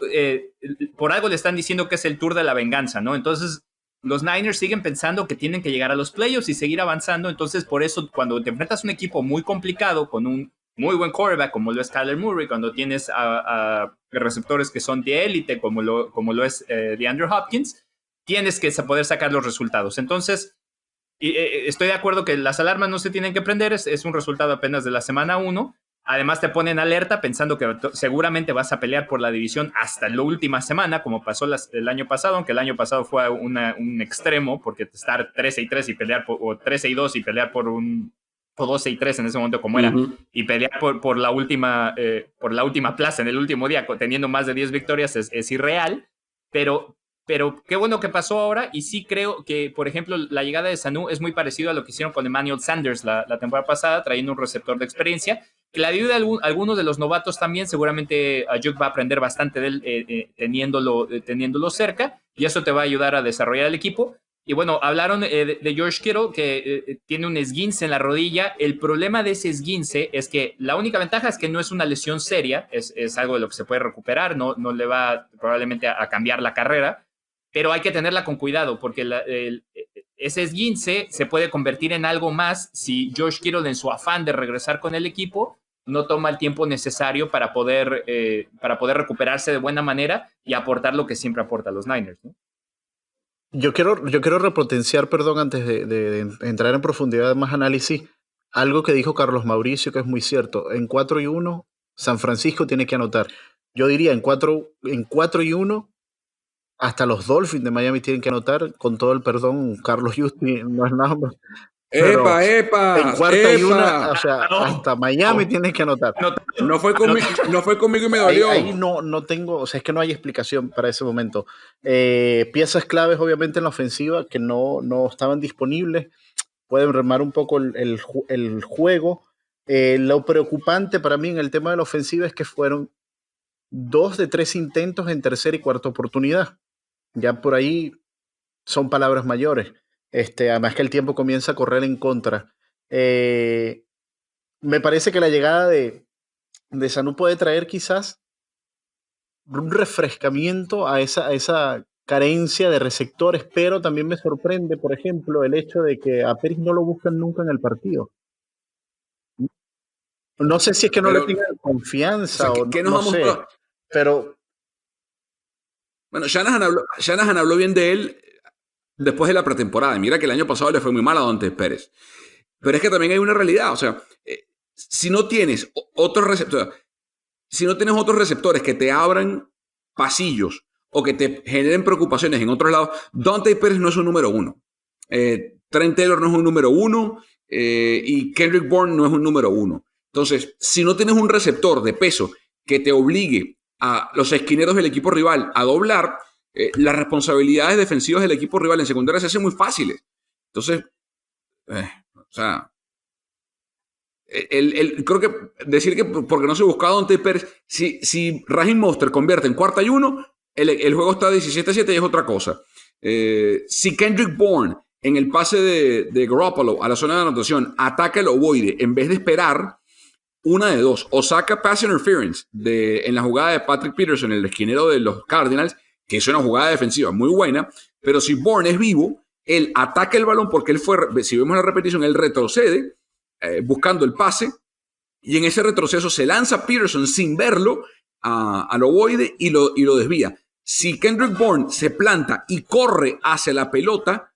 por algo le están diciendo que es el tour de la venganza, ¿no? Entonces, los Niners siguen pensando que tienen que llegar a los playoffs y seguir avanzando, entonces por eso cuando te enfrentas a un equipo muy complicado con un muy buen quarterback como lo es Kyler Murray, cuando tienes a receptores que son de élite como lo es DeAndre Hopkins, tienes que poder sacar los resultados. Entonces, estoy de acuerdo que las alarmas no se tienen que prender, es un resultado apenas de la semana 1. Además te ponen alerta pensando que seguramente vas a pelear por la división hasta la última semana, como pasó el año pasado, aunque el año pasado fue un extremo, porque estar 13-3 y pelear o 13-2 y pelear por un o 12-3 en ese momento como era, y pelear por la última plaza en el último día, teniendo más de 10 victorias, es irreal, pero qué bueno que pasó ahora, y sí creo que, por ejemplo, la llegada de Sanu es muy parecido a lo que hicieron con Emmanuel Sanders la temporada pasada, trayendo un receptor de experiencia, que la ayuda a algunos de los novatos también, seguramente Ayuk va a aprender bastante de él teniéndolo cerca, y eso te va a ayudar a desarrollar el equipo. Y bueno, hablaron de George Kittle, que tiene un esguince en la rodilla. El problema de ese esguince es que la única ventaja es que no es una lesión seria, es algo de lo que se puede recuperar, no le va probablemente a cambiar la carrera, pero hay que tenerla con cuidado, porque ese esguince se puede convertir en algo más si George Kittle, en su afán de regresar con el equipo, no toma el tiempo necesario para poder recuperarse de buena manera y aportar lo que siempre aporta a los Niners, ¿no? Yo quiero repotenciar, perdón, antes de entrar en profundidad de más análisis, algo que dijo Carlos Mauricio, que es muy cierto. En 4-1, San Francisco tiene que anotar. Yo diría en 4-1, hasta los Dolphins de Miami tienen que anotar, con todo el perdón, Carlos Justi no es nada más. ¡Epa! En 4-1, o sea, hasta Miami tiene que anotar. No fue conmigo y me dolió. Ahí no tengo, o sea, es que no hay explicación para ese momento. Piezas claves, obviamente, en la ofensiva que no estaban disponibles. Pueden remar un poco el juego. Lo preocupante para mí en el tema de la ofensiva es que fueron 2 de 3 intentos en tercera y cuarta oportunidad. Ya por ahí son palabras mayores. Además que el tiempo comienza a correr en contra. Me parece que la llegada de Sanu puede traer quizás un refrescamiento a esa carencia de receptores, pero también me sorprende, por ejemplo, el hecho de que a Pérez no lo buscan nunca en el partido. No sé si es que no le tienen confianza, o sea, no sé, pero... Bueno, Shanahan habló bien de él después de la pretemporada. Y mira que el año pasado le fue muy mal a Donte Pérez. Pero es que también hay una realidad. O sea, si no tienes otros receptores que te abran pasillos o que te generen preocupaciones en otros lados, Donte Pérez no es un número 1. Trent Taylor no es un número uno y Kendrick Bourne no es un número uno. Entonces, si no tienes un receptor de peso que te obligue a los esquineros del equipo rival a doblar, las responsabilidades defensivas del equipo rival en secundaria se hacen muy fáciles. Entonces, o sea, creo que decir que porque no se buscaba Don Pérez, si Raheem Mostert convierte en 4-1, el juego está 17-7 y es otra cosa. Si Kendrick Bourne en el pase de Garoppolo a la zona de anotación ataca el ovoide en vez de esperar, una de dos, o saca pass interference en la jugada de Patrick Peterson, el esquinero de los Cardinals, que es una jugada defensiva muy buena, pero si Bourne es vivo, él ataca el balón porque él fue, si vemos la repetición, él retrocede buscando el pase y en ese retroceso se lanza Peterson sin verlo al ovoide y lo desvía. Si Kendrick Bourne se planta y corre hacia la pelota,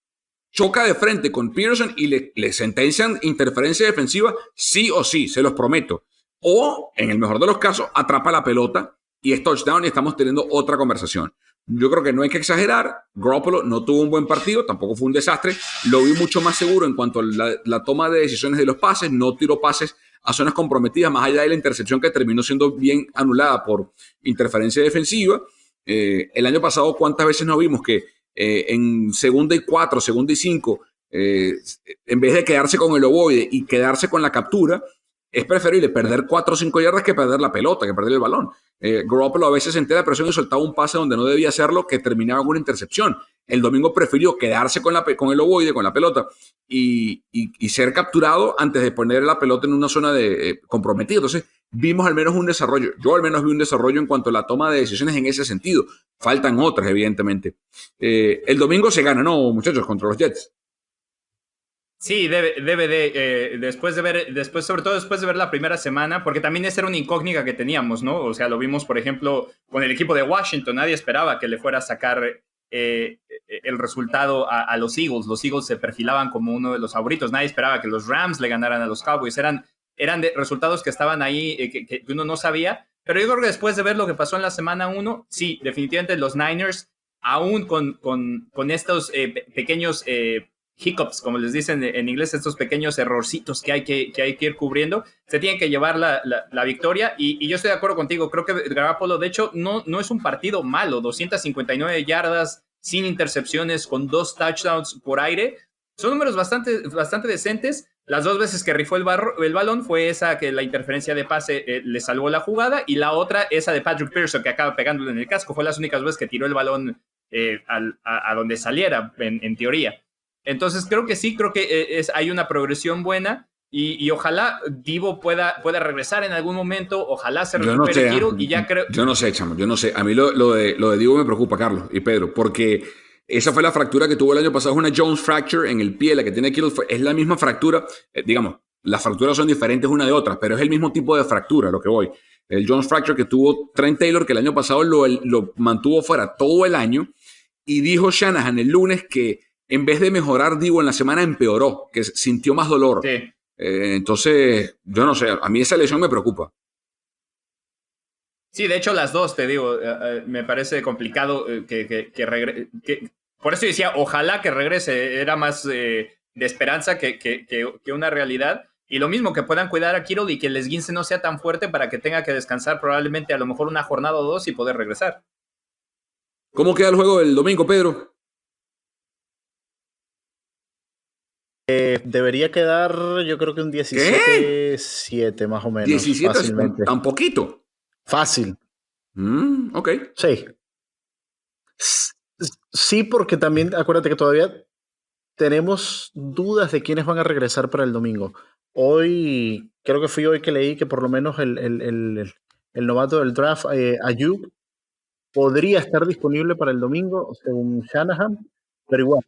choca de frente con Peterson y le sentencian interferencia defensiva sí o sí, se los prometo. O, en el mejor de los casos, atrapa la pelota y es touchdown y estamos teniendo otra conversación. Yo creo que no hay que exagerar. Garoppolo no tuvo un buen partido, tampoco fue un desastre. Lo vi mucho más seguro en cuanto a la toma de decisiones de los pases. No tiró pases a zonas comprometidas, más allá de la intercepción que terminó siendo bien anulada por interferencia defensiva. El año pasado, ¿cuántas veces nos vimos que en segunda y 4, segunda y 5, en vez de quedarse con el ovoide y quedarse con la captura, es preferible perder 4 o 5 yardas que perder la pelota, que perder el balón? Garoppolo a veces sentía la presión y soltaba un pase donde no debía hacerlo, que terminaba con una intercepción. El domingo prefirió quedarse con el ovoide, con la pelota, y ser capturado antes de poner la pelota en una zona comprometida. Entonces, vimos al menos un desarrollo. Yo al menos vi un desarrollo en cuanto a la toma de decisiones en ese sentido. Faltan otras, evidentemente. El domingo se gana, ¿no, muchachos? Contra los Jets. Sí, debe de, después, sobre todo después de ver la primera semana, porque también esa era una incógnita que teníamos, ¿no? O sea, lo vimos, por ejemplo, con el equipo de Washington. Nadie esperaba que le fuera a sacar el resultado a los Eagles. Los Eagles se perfilaban como uno de los favoritos. Nadie esperaba que los Rams le ganaran a los Cowboys. Eran resultados que estaban ahí, que uno no sabía. Pero yo creo que después de ver lo que pasó en la semana 1, sí, definitivamente los Niners, aún con estos pequeños hiccups, como les dicen en inglés, estos pequeños errorcitos que hay que ir cubriendo, se tienen que llevar la victoria. Y yo estoy de acuerdo contigo. Creo que Garoppolo, de hecho, no es un partido malo. 259 yardas, sin intercepciones, con 2 touchdowns por aire. Son números bastante decentes. Las 2 veces que rifó el balón fue esa que la interferencia de pase le salvó la jugada, y la otra, esa de Patrick Peterson, que acaba pegándole en el casco. Fue las únicas veces que tiró el balón a donde saliera, en teoría. Entonces creo que hay una progresión buena, y ojalá Divo pueda regresar en algún momento. Ojalá se recupere Kiro, y ya creo... Yo no sé, chamo, yo no sé. A mí lo de Divo me preocupa, Carlos y Pedro, porque esa fue la fractura que tuvo el año pasado. Es una Jones fracture en el pie, la que tiene Kittle. Es la misma fractura. Digamos, las fracturas son diferentes una de otra, pero es el mismo tipo de fractura, a lo que voy. El Jones fracture que tuvo Trent Taylor, que el año pasado lo mantuvo fuera todo el año, y dijo Shanahan el lunes que en vez de mejorar, Divo en la semana empeoró, que sintió más dolor. Sí. Entonces, yo no sé, a mí esa lesión me preocupa. Sí, de hecho las dos, te digo, me parece complicado por eso decía, ojalá que regrese. Era más de esperanza que una realidad. Y lo mismo, que puedan cuidar a Kittle y que el esguince no sea tan fuerte para que tenga que descansar probablemente a lo mejor una jornada o 2 y poder regresar. ¿Cómo queda el juego del domingo, Pedro? Debería quedar, yo creo que un 17-7 más o menos. 17, fácilmente. ¿Tan poquito? Fácil. Ok. Sí. Sí, porque también acuérdate que todavía tenemos dudas de quiénes van a regresar para el domingo. Hoy, creo que fui hoy que leí que por lo menos el novato del draft, Ayuk, podría estar disponible para el domingo, según Shanahan, pero igual.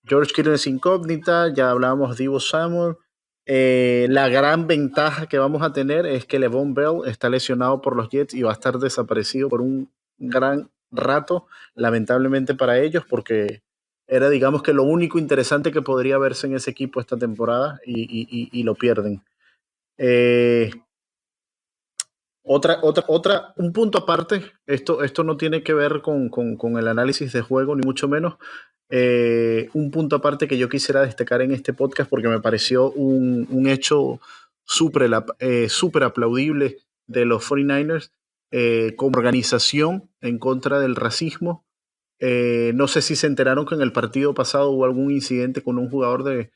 George Kittle es incógnita, ya hablábamos de Divo Samuel. La gran ventaja que vamos a tener es que Le'Veon Bell está lesionado por los Jets y va a estar desaparecido por un gran rato, lamentablemente para ellos, porque era, digamos, que lo único interesante que podría verse en ese equipo esta temporada, y lo pierden. Un punto aparte, esto no tiene que ver con el análisis de juego, ni mucho menos. Un punto aparte que yo quisiera destacar en este podcast porque me pareció un hecho súper aplaudible de los 49ers como organización en contra del racismo. No sé si se enteraron que en el partido pasado hubo algún incidente con un jugador de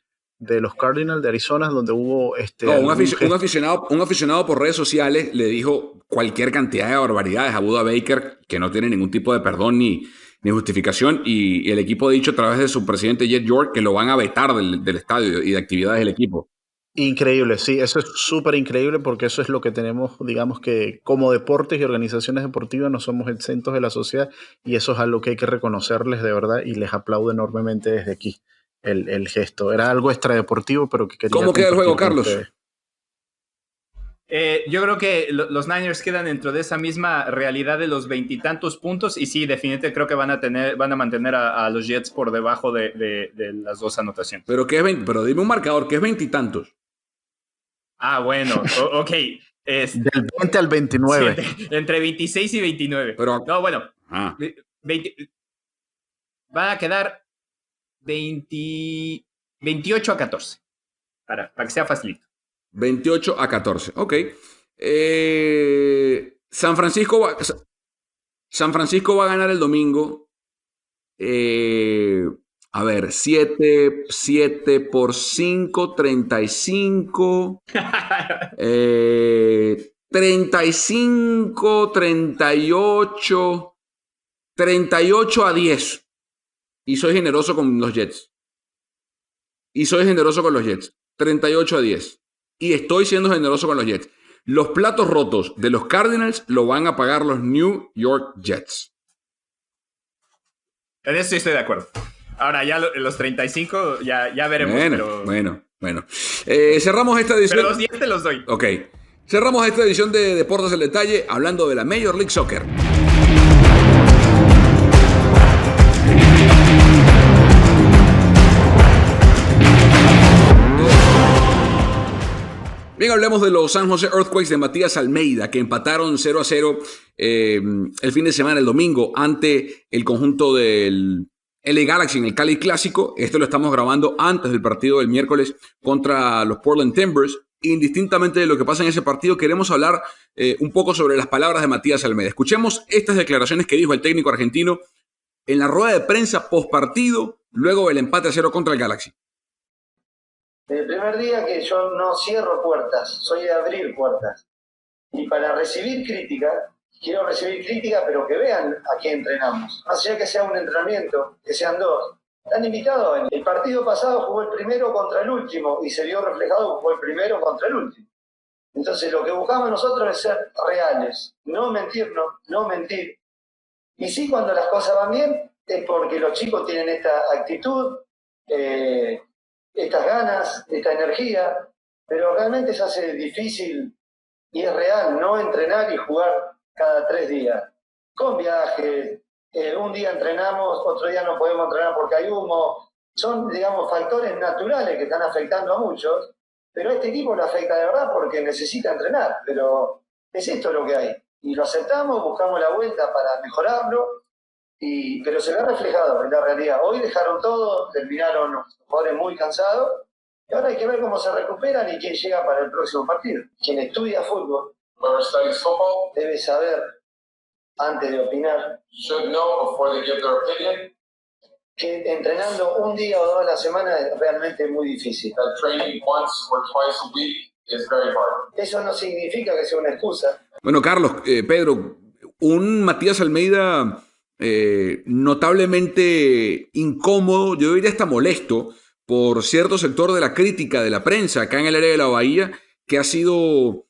los Cardinals de Arizona donde hubo No, un aficionado por redes sociales le dijo cualquier cantidad de barbaridades a Buda Baker que no tiene ningún tipo de perdón ni justificación, y el equipo ha dicho a través de su presidente Jet York que lo van a vetar del estadio y de actividades del equipo. Increíble, sí, eso es súper increíble porque eso es lo que tenemos, digamos que como deportes y organizaciones deportivas no somos exentos de la sociedad y eso es algo que hay que reconocerles de verdad y les aplaudo enormemente desde aquí el gesto. Era algo extradeportivo pero que quería ¿Cómo queda el juego, Carlos? Ustedes. Yo creo que los Niners quedan dentro de esa misma realidad de los veintitantos puntos y sí, definitivamente creo que van a mantener a los Jets por debajo de las dos anotaciones. Pero dime un marcador, ¿qué es veintitantos? Ah, bueno, ok. Del 20 al 29. Sí, entre 26 y 29. Pero, no, bueno. van a quedar 28 a 14. Para que sea facilito. 28 a 14. Ok. San Francisco va a ganar el domingo. A ver, 7 por 5, 35. 35, 38. 38 a 10. Y soy generoso con los Jets. 38 a 10. Y estoy siendo generoso con los Jets. Los platos rotos de los Cardinals lo van a pagar los New York Jets. En eso sí estoy de acuerdo. Ahora ya los 35 ya veremos. Bueno. Cerramos esta edición. Pero los 10 te los doy. Ok. Cerramos esta edición de Deportes al Detalle hablando de la Major League Soccer. Bien, hablemos de los San Jose Earthquakes de Matías Almeida, que empataron 0-0 el fin de semana, el domingo, ante el conjunto del LA Galaxy en el Cali Clásico. Esto lo estamos grabando antes del partido del miércoles contra los Portland Timbers. Indistintamente de lo que pasa en ese partido, queremos hablar un poco sobre las palabras de Matías Almeida. Escuchemos estas declaraciones que dijo el técnico argentino en la rueda de prensa post partido, luego del empate a 0 contra el Galaxy. El primer día que yo no cierro puertas, soy de abrir puertas. Y para recibir crítica, quiero recibir crítica, pero que vean a qué entrenamos. Más allá que sea un entrenamiento, que sean dos. Están invitados. El partido pasado jugó el primero contra el último y se vio reflejado que fue el primero contra el último. Entonces lo que buscamos nosotros es ser reales, no mentirnos, no mentir. Y sí, cuando las cosas van bien, es porque los chicos tienen esta actitud, estas ganas, esta energía, pero realmente se hace difícil y es real no entrenar y jugar cada 3 días. Con viajes, un día entrenamos, otro día no podemos entrenar porque hay humo. Son, digamos, factores naturales que están afectando a muchos, pero a este equipo lo afecta de verdad porque necesita entrenar, pero es esto lo que hay. Y lo aceptamos, buscamos la vuelta para mejorarlo, pero se ve reflejado en la realidad. Hoy dejaron todo, terminaron los jugadores muy cansados, y ahora hay que ver cómo se recuperan y quién llega para el próximo partido. Quien estudia fútbol debe saber, antes de opinar, que entrenando un día o dos a la semana es realmente muy difícil. Eso no significa que sea una excusa. Bueno, Carlos, Pedro, un Matías Almeida notablemente incómodo, yo diría hasta molesto, por cierto sector de la crítica de la prensa acá en el área de la Bahía, que ha sido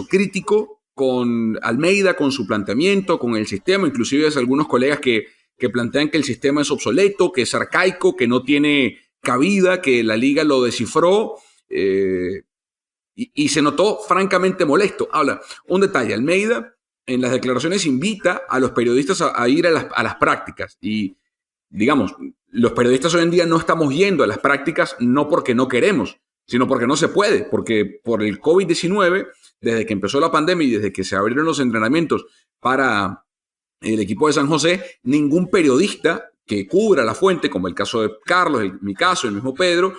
crítico con Almeida, con su planteamiento, con el sistema. Inclusive hay algunos colegas que plantean que el sistema es obsoleto, que es arcaico, que no tiene cabida, que la liga lo descifró, y se notó francamente molesto. Habla, un detalle, Almeida en las declaraciones invita a los periodistas a ir a las prácticas y, digamos, los periodistas hoy en día no estamos yendo a las prácticas no porque no queremos, sino porque no se puede, porque por el COVID-19, desde que empezó la pandemia y desde que se abrieron los entrenamientos para el equipo de San José, ningún periodista que cubra la fuente, como el caso de Carlos, mi caso, el mismo Pedro,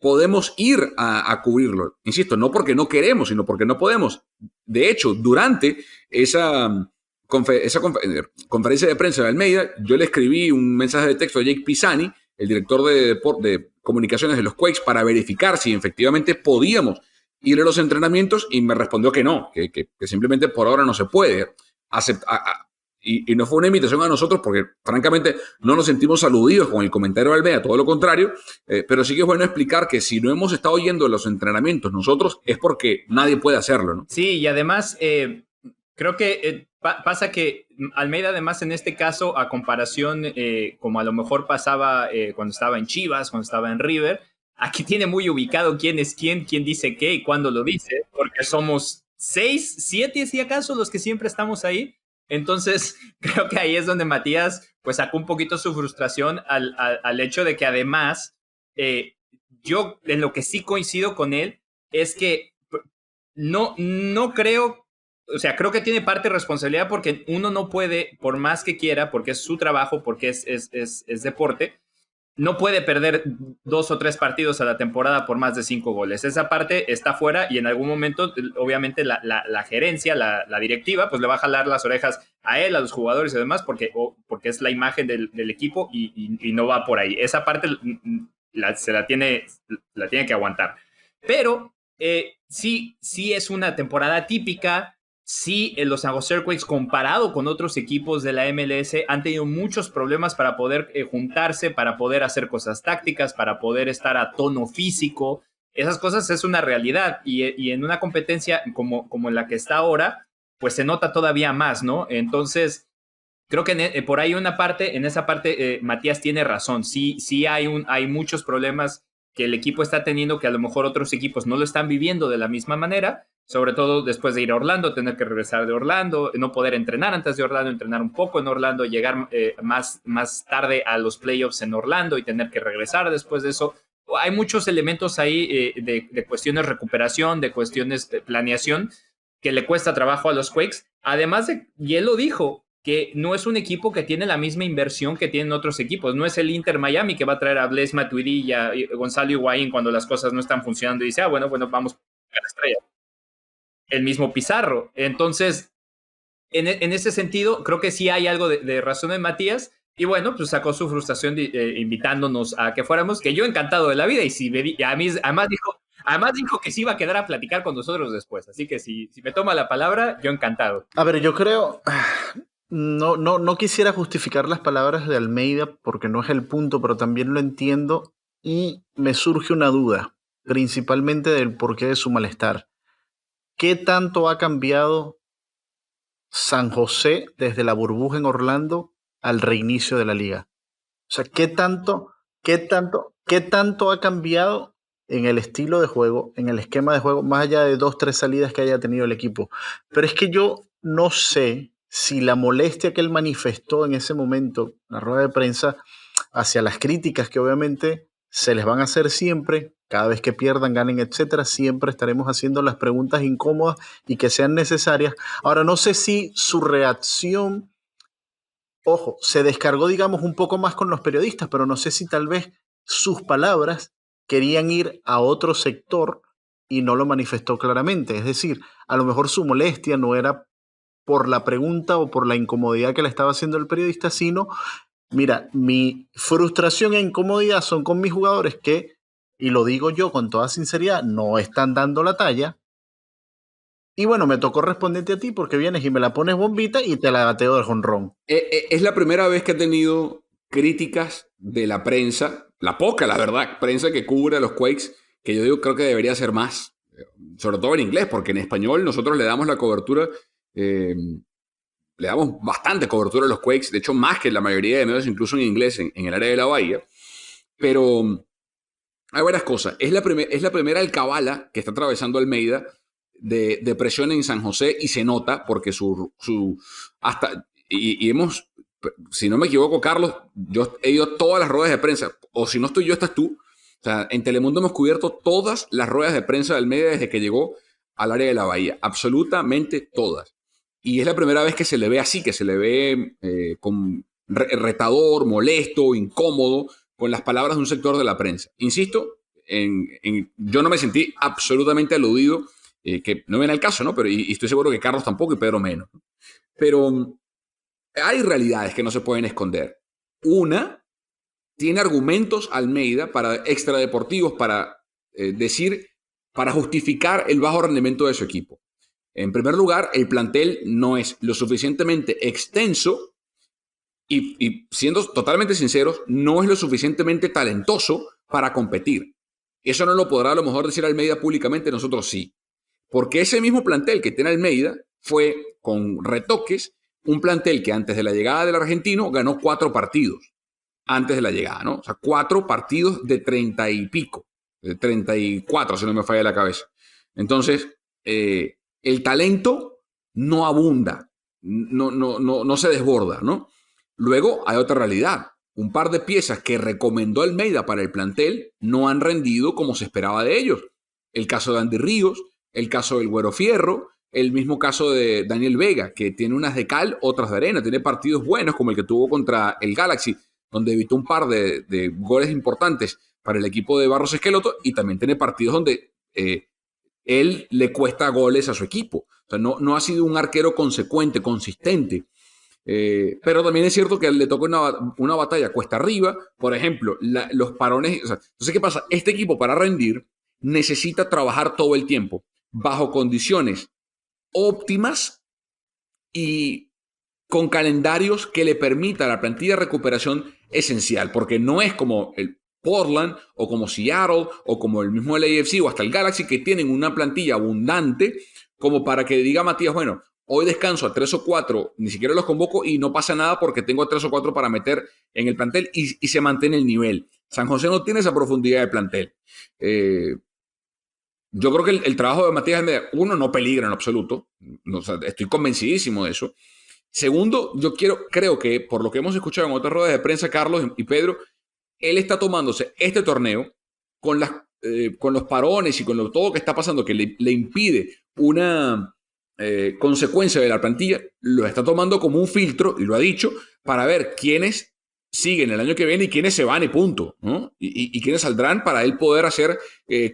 podemos ir a cubrirlo. Insisto, no porque no queremos, sino porque no podemos. De hecho, durante esa conferencia de prensa de Almeida, yo le escribí un mensaje de texto a Jake Pisani, el director de comunicaciones de los Quakes, para verificar si efectivamente podíamos ir a los entrenamientos, y me respondió que no, que simplemente por ahora no se puede. Y no fue una invitación a nosotros porque, francamente, no nos sentimos aludidos con el comentario de Almeida, todo lo contrario, pero sí que es bueno explicar que si no hemos estado yendo a los entrenamientos nosotros es porque nadie puede hacerlo, ¿no? Sí, y además creo que pasa que Almeida, además, en este caso, a comparación como a lo mejor pasaba cuando estaba en Chivas, cuando estaba en River, aquí tiene muy ubicado quién es quién dice qué y cuándo lo dice, porque somos 6, 7, si acaso, los que siempre estamos ahí. Entonces, creo que ahí es donde Matías pues sacó un poquito su frustración al hecho de que además, yo en lo que sí coincido con él es que no creo, o sea, creo que tiene parte de responsabilidad porque uno no puede, por más que quiera, porque es su trabajo, porque es deporte, no puede perder 2 o 3 partidos a la temporada por más de 5 goles. Esa parte está fuera y en algún momento, obviamente, la gerencia, la directiva, pues le va a jalar las orejas a él, a los jugadores y demás, porque es la imagen del equipo y no va por ahí. Esa parte se la tiene que aguantar. Pero sí es una temporada típica. Sí, los San Jose Earthquakes, comparado con otros equipos de la MLS, han tenido muchos problemas para poder juntarse, para poder hacer cosas tácticas, para poder estar a tono físico. Esas cosas es una realidad y en una competencia como en la que está ahora, pues se nota todavía más, ¿no? Entonces, creo que por ahí en esa parte, Matías tiene razón. Sí hay muchos problemas que el equipo está teniendo que a lo mejor otros equipos no lo están viviendo de la misma manera, sobre todo después de ir a Orlando, tener que regresar de Orlando, no poder entrenar antes de Orlando, entrenar un poco en Orlando, llegar más tarde a los playoffs en Orlando y tener que regresar después de eso. Hay muchos elementos ahí de cuestiones de recuperación, de cuestiones de planeación que le cuesta trabajo a los Quakes. Además y él lo dijo, que no es un equipo que tiene la misma inversión que tienen otros equipos. No es el Inter Miami que va a traer a Blaise Matuidi y a Gonzalo Higuaín cuando las cosas no están funcionando y dice, bueno, vamos a la estrella. El mismo Pizarro. Entonces, en ese sentido, creo que sí hay algo de razón en Matías. Y bueno, pues sacó su frustración invitándonos a que fuéramos, que yo encantado de la vida. Y a mí, además dijo que sí iba a quedar a platicar con nosotros después. Así que si me toma la palabra, yo encantado. A ver, yo creo... No quisiera justificar las palabras de Almeida porque no es el punto, pero también lo entiendo y me surge una duda, principalmente del porqué de su malestar. ¿Qué tanto ha cambiado San José desde la burbuja en Orlando al reinicio de la liga? O sea, ¿qué tanto ha cambiado en el estilo de juego, en el esquema de juego, más allá de 2, 3 salidas que haya tenido el equipo? Pero es que yo no sé si la molestia que él manifestó en ese momento, en la rueda de prensa, hacia las críticas que obviamente se les van a hacer siempre, cada vez que pierdan, ganen, etcétera, siempre estaremos haciendo las preguntas incómodas y que sean necesarias. Ahora, no sé si su reacción, ojo, se descargó, digamos, un poco más con los periodistas, pero no sé si tal vez sus palabras querían ir a otro sector y no lo manifestó claramente. Es decir, a lo mejor su molestia no era por la pregunta o por la incomodidad que le estaba haciendo el periodista, sino, mira, mi frustración e incomodidad son con mis jugadores que, y lo digo yo con toda sinceridad, no están dando la talla. Y bueno, me tocó responderte a ti porque vienes y me la pones bombita y te la bateo de jonrón. Es la primera vez que ha tenido críticas de la prensa, la poca, la verdad, prensa que cubre a los Quakes, que yo digo creo que debería ser más, sobre todo en inglés, porque en español nosotros le damos la cobertura, le damos bastante cobertura a los Quakes, de hecho más que la mayoría de medios, incluso en inglés, en el área de la Bahía. Pero hay varias cosas. Es la primera alcabala que está atravesando Almeida de presión en San José y se nota porque hemos, si no me equivoco, Carlos, yo he ido a todas las ruedas de prensa, o si no estoy yo, estás tú. O sea, en Telemundo hemos cubierto todas las ruedas de prensa de Almeida desde que llegó al área de la Bahía, absolutamente todas. Y es la primera vez que se le ve así, que se le ve con retador, molesto, incómodo con las palabras de un sector de la prensa. Insisto, yo no me sentí absolutamente aludido, que no viene al caso, ¿no? Pero y estoy seguro que Carlos tampoco y Pedro menos, ¿no? Pero hay realidades que no se pueden esconder. Una, tiene argumentos Almeida para extradeportivos para para justificar el bajo rendimiento de su equipo. En primer lugar, el plantel no es lo suficientemente extenso y siendo totalmente sinceros, no es lo suficientemente talentoso para competir. Eso no lo podrá a lo mejor decir Almeida públicamente, nosotros sí. Porque ese mismo plantel que tiene Almeida fue, con retoques, un plantel que antes de la llegada del argentino ganó 4 partidos. Antes de la llegada, ¿no? O sea, 4 partidos de 30 y pico. De 34, si no me falla la cabeza. Entonces, el talento no abunda, no se desborda, ¿no? Luego hay otra realidad. Un par de piezas que recomendó Almeida para el plantel no han rendido como se esperaba de ellos. El caso de Andy Ríos, el caso del Güero Fierro, el mismo caso de Daniel Vega, que tiene unas de cal, otras de arena. Tiene partidos buenos como el que tuvo contra el Galaxy, donde evitó un par de goles importantes para el equipo de Barros Esqueloto, y también tiene partidos donde él le cuesta goles a su equipo. O sea, no ha sido un arquero consecuente, consistente. Pero también es cierto que le toca una batalla cuesta arriba. Por ejemplo, los parones. O sea, entonces, ¿qué pasa? Este equipo, para rendir, necesita trabajar todo el tiempo bajo condiciones óptimas y con calendarios que le permita a la plantilla de recuperación esencial, porque no es como el Portland o como Seattle o como el mismo LAFC o hasta el Galaxy, que tienen una plantilla abundante como para que diga Matías, bueno, hoy descanso a 3 o 4, ni siquiera los convoco y no pasa nada porque tengo a 3 o 4 para meter en el plantel y se mantiene el nivel. San José no tiene esa profundidad de plantel. Yo creo que el trabajo de Matías Almeida, uno, no peligra en absoluto. O sea, estoy convencidísimo de eso. Segundo, creo que por lo que hemos escuchado en otras ruedas de prensa, Carlos y Pedro, él está tomándose este torneo con los parones y con todo lo que está pasando que le impide una consecuencia de la plantilla, lo está tomando como un filtro, y lo ha dicho, para ver quiénes siguen el año que viene y quiénes se van y punto, ¿no? Y quiénes saldrán para él poder hacer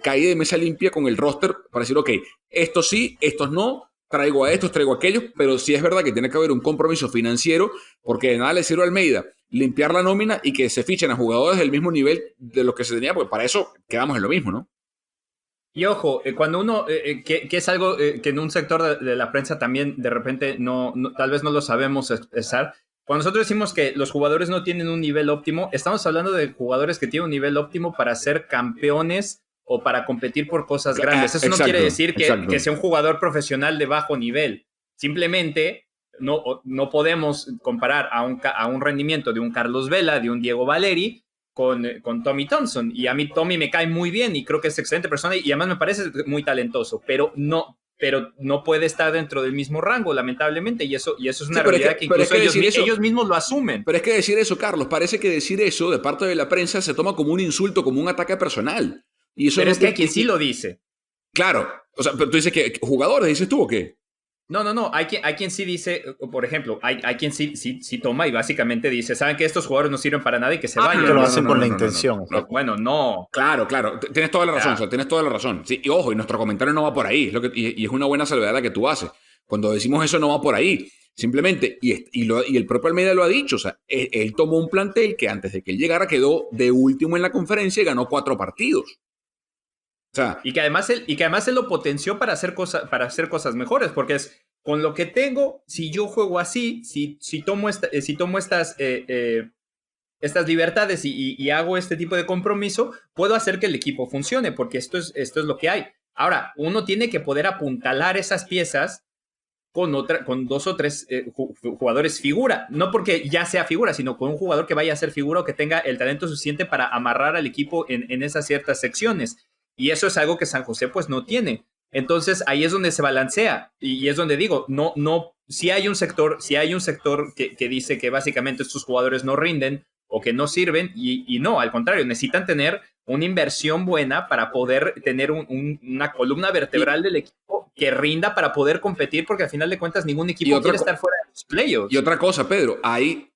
caída de mesa limpia con el roster para decir, ok, estos sí, estos no, traigo a estos, traigo a aquellos, pero sí es verdad que tiene que haber un compromiso financiero, porque de nada le sirve a Almeida limpiar la nómina y que se fichen a jugadores del mismo nivel de los que se tenía, porque para eso quedamos en lo mismo, ¿no? Y ojo, cuando uno, que es algo que en un sector de la prensa también de repente tal vez no lo sabemos expresar, cuando nosotros decimos que los jugadores no tienen un nivel óptimo, estamos hablando de jugadores que tienen un nivel óptimo para ser campeones o para competir por cosas grandes. Eso no quiere decir que sea un jugador profesional de bajo nivel. Simplemente no podemos comparar a un rendimiento de un Carlos Vela, de un Diego Valeri, con Tommy Thompson. Y a mí Tommy me cae muy bien y creo que es excelente persona y además me parece muy talentoso, pero no puede estar dentro del mismo rango, lamentablemente, y eso es una realidad que incluso ellos mismos lo asumen. Pero es que decir eso, Carlos, parece que decir eso de parte de la prensa se toma como un insulto, como un ataque personal. Y eso pero es que hay quien sí lo dice. Claro, o sea, pero tú dices que jugadores, ¿dices tú o qué? No, hay quien sí dice, por ejemplo, hay quien sí toma y básicamente dice, saben que estos jugadores no sirven para nada y que se vayan. Que lo hacen con la intención. Bueno, no. Claro, tienes toda la razón, o sea, tienes toda la razón. Sí, y ojo, y nuestro comentario no va por ahí, y es una buena salvedad la que tú haces. Cuando decimos eso no va por ahí, simplemente, y el propio Almeida lo ha dicho, o sea, él tomó un plantel que antes de que él llegara quedó de último en la conferencia y ganó 4 partidos. O sea, y que además él lo potenció para hacer cosas mejores, porque es con lo que tengo, si yo juego así, si tomo estas libertades y hago este tipo de compromiso, puedo hacer que el equipo funcione, porque esto es lo que hay. Ahora, uno tiene que poder apuntalar esas piezas con 2 o 3 jugadores figura, no porque ya sea figura, sino con un jugador que vaya a ser figura o que tenga el talento suficiente para amarrar al equipo en esas ciertas secciones. Y eso es algo que San José pues no tiene. Entonces ahí es donde se balancea y es donde digo, si hay un sector que dice que básicamente estos jugadores no rinden o que no sirven y no, al contrario, necesitan tener una inversión buena para poder tener una columna vertebral del equipo que rinda para poder competir, porque al final de cuentas ningún equipo quiere estar fuera de los playoffs. Y otra cosa, Pedro, hay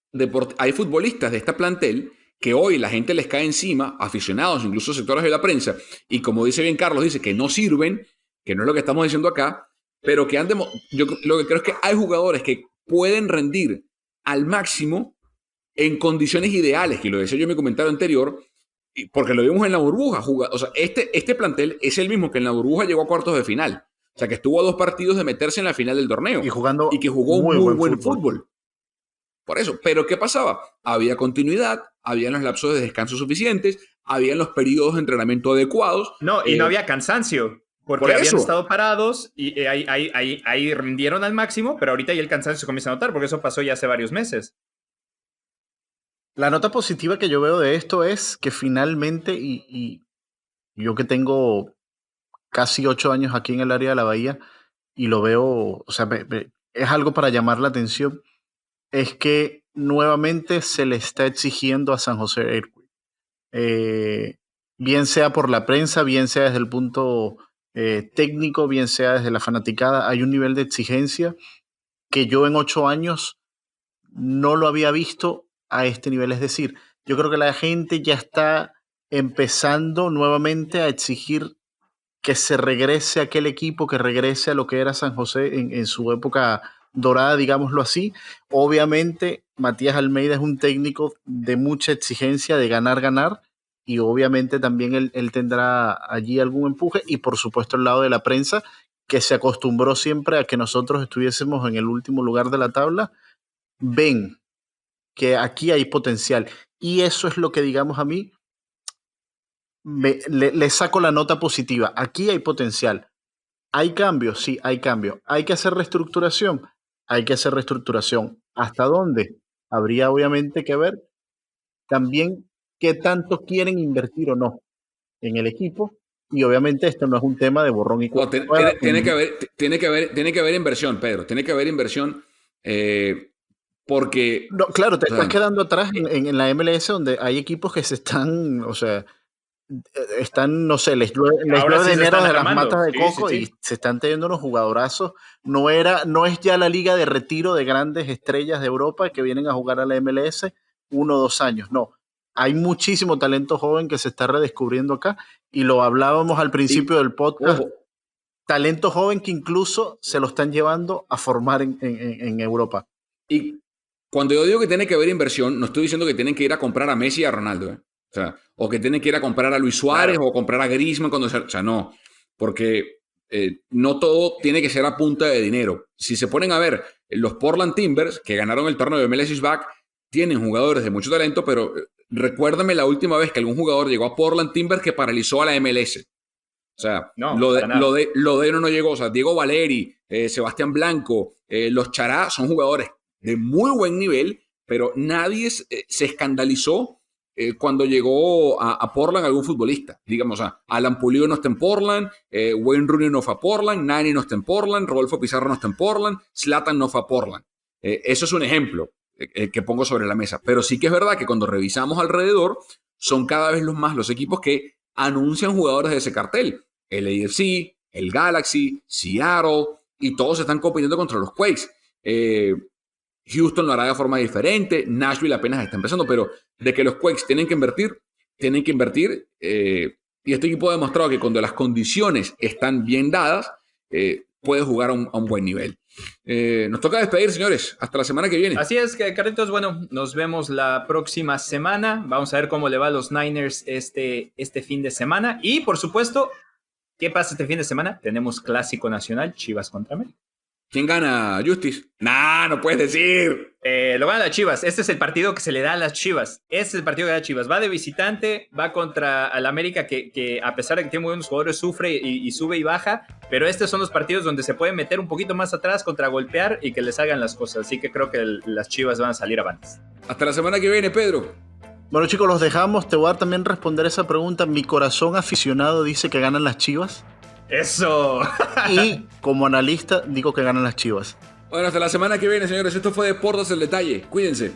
hay futbolistas de esta plantel que hoy la gente les cae encima, aficionados, incluso sectores de la prensa, y como dice bien Carlos, dice que no sirven, que no es lo que estamos diciendo acá, pero que yo lo que creo es que hay jugadores que pueden rendir al máximo en condiciones ideales, que lo decía yo en mi comentario anterior, porque lo vimos en la burbuja. O sea, este plantel es el mismo que en la burbuja llegó a cuartos de final. O sea, que estuvo a 2 partidos de meterse en la final del torneo. Y que jugó un muy buen fútbol. Por eso. Pero ¿qué pasaba? Había continuidad, había los lapsos de descanso suficientes, había los periodos de entrenamiento adecuados. No, y no había cansancio. Porque habían estado parados y ahí rindieron al máximo, pero ahorita ya el cansancio se comienza a notar, porque eso pasó ya hace varios meses. La nota positiva que yo veo de esto es que finalmente, y yo que tengo casi 8 años aquí en el área de la Bahía, y lo veo, o sea, es algo para llamar la atención, es que nuevamente se le está exigiendo a San José Earthquake. Bien sea por la prensa, bien sea desde el punto técnico, bien sea desde la fanaticada, hay un nivel de exigencia que yo en 8 años no lo había visto a este nivel. Es decir, yo creo que la gente ya está empezando nuevamente a exigir que se regrese a aquel equipo, que regrese a lo que era San José en su época dorada, digámoslo así. Obviamente, Matías Almeida es un técnico de mucha exigencia, de ganar, y obviamente también él tendrá allí algún empuje, y por supuesto el lado de la prensa, que se acostumbró siempre a que nosotros estuviésemos en el último lugar de la tabla, ven que aquí hay potencial, y eso es lo que, digamos, a mí le saco la nota positiva. Aquí hay potencial. ¿Hay cambios? Sí, hay cambios. ¿Hay que hacer reestructuración? Hay que hacer reestructuración. ¿Hasta dónde? Habría obviamente que ver también qué tanto quieren invertir o no en el equipo. Y obviamente esto no es un tema de borrón y cuenta nueva. Tiene que haber inversión, Pedro. Tiene que haber inversión porque... No, claro, te estás quedando atrás en la MLS, donde hay equipos que se están, o sea, están, no sé, les llueve dinero de las matas de coco, sí. Y se están teniendo unos jugadorazos. No es ya la liga de retiro de grandes estrellas de Europa que vienen a jugar a la MLS 1 o 2 años. No, hay muchísimo talento joven que se está redescubriendo acá, y lo hablábamos al principio del podcast. Talento joven que incluso se lo están llevando a formar en Europa. Y cuando yo digo que tiene que haber inversión, no estoy diciendo que tienen que ir a comprar a Messi y a Ronaldo, O sea, o que tienen que ir a comprar a Luis Suárez, claro, o comprar a Griezmann o sea, no, porque no todo tiene que ser a punta de dinero. Si se ponen a ver, los Portland Timbers, que ganaron el torneo de MLS is Back, tienen jugadores de mucho talento, pero recuérdame la última vez que algún jugador llegó a Portland Timbers que paralizó a la MLS. O sea, no, lo de no llegó. O sea, Diego Valeri, Sebastián Blanco, los Chará son jugadores de muy buen nivel, pero nadie se escandalizó cuando llegó a Portland algún futbolista. Digamos, o sea, Alan Pulido no está en Portland, Wayne Rooney no fue a Portland, Nani no está en Portland, Rodolfo Pizarro no está en Portland, Zlatan no fue a Portland. Eso es un ejemplo que pongo sobre la mesa. Pero sí que es verdad que cuando revisamos alrededor, son cada vez más los equipos que anuncian jugadores de ese cartel. El AFC, el Galaxy, Seattle, y todos están compitiendo contra los Quakes. Houston lo hará de forma diferente, Nashville apenas está empezando, pero de que los Quakes tienen que invertir, y este equipo ha demostrado que cuando las condiciones están bien dadas, puede jugar a un buen nivel. Nos toca despedir, señores, hasta la semana que viene. Así es, Carlitos, bueno, nos vemos la próxima semana, vamos a ver cómo le va a los Niners este fin de semana, y por supuesto, ¿qué pasa este fin de semana? Tenemos Clásico Nacional, Chivas contra América. ¿Quién gana, Justice? Nah, no puedes decir. Lo gana las Chivas. Este es el partido que se le da a las Chivas. Este es el partido que da a Chivas. Va de visitante, va contra el América, que a pesar de que tiene muy buenos jugadores, sufre y sube y baja. Pero estos son los partidos donde se puede meter un poquito más atrás, contragolpear y que les hagan las cosas. Así que creo que las Chivas van a salir avantes. Hasta la semana que viene, Pedro. Bueno, chicos, los dejamos. Te voy a dar también responder esa pregunta. Mi corazón aficionado dice que ganan las Chivas. ¡Eso! Y como analista digo que ganan las Chivas. Bueno, hasta la semana que viene, señores. Esto fue Deportes el Detalle. Cuídense.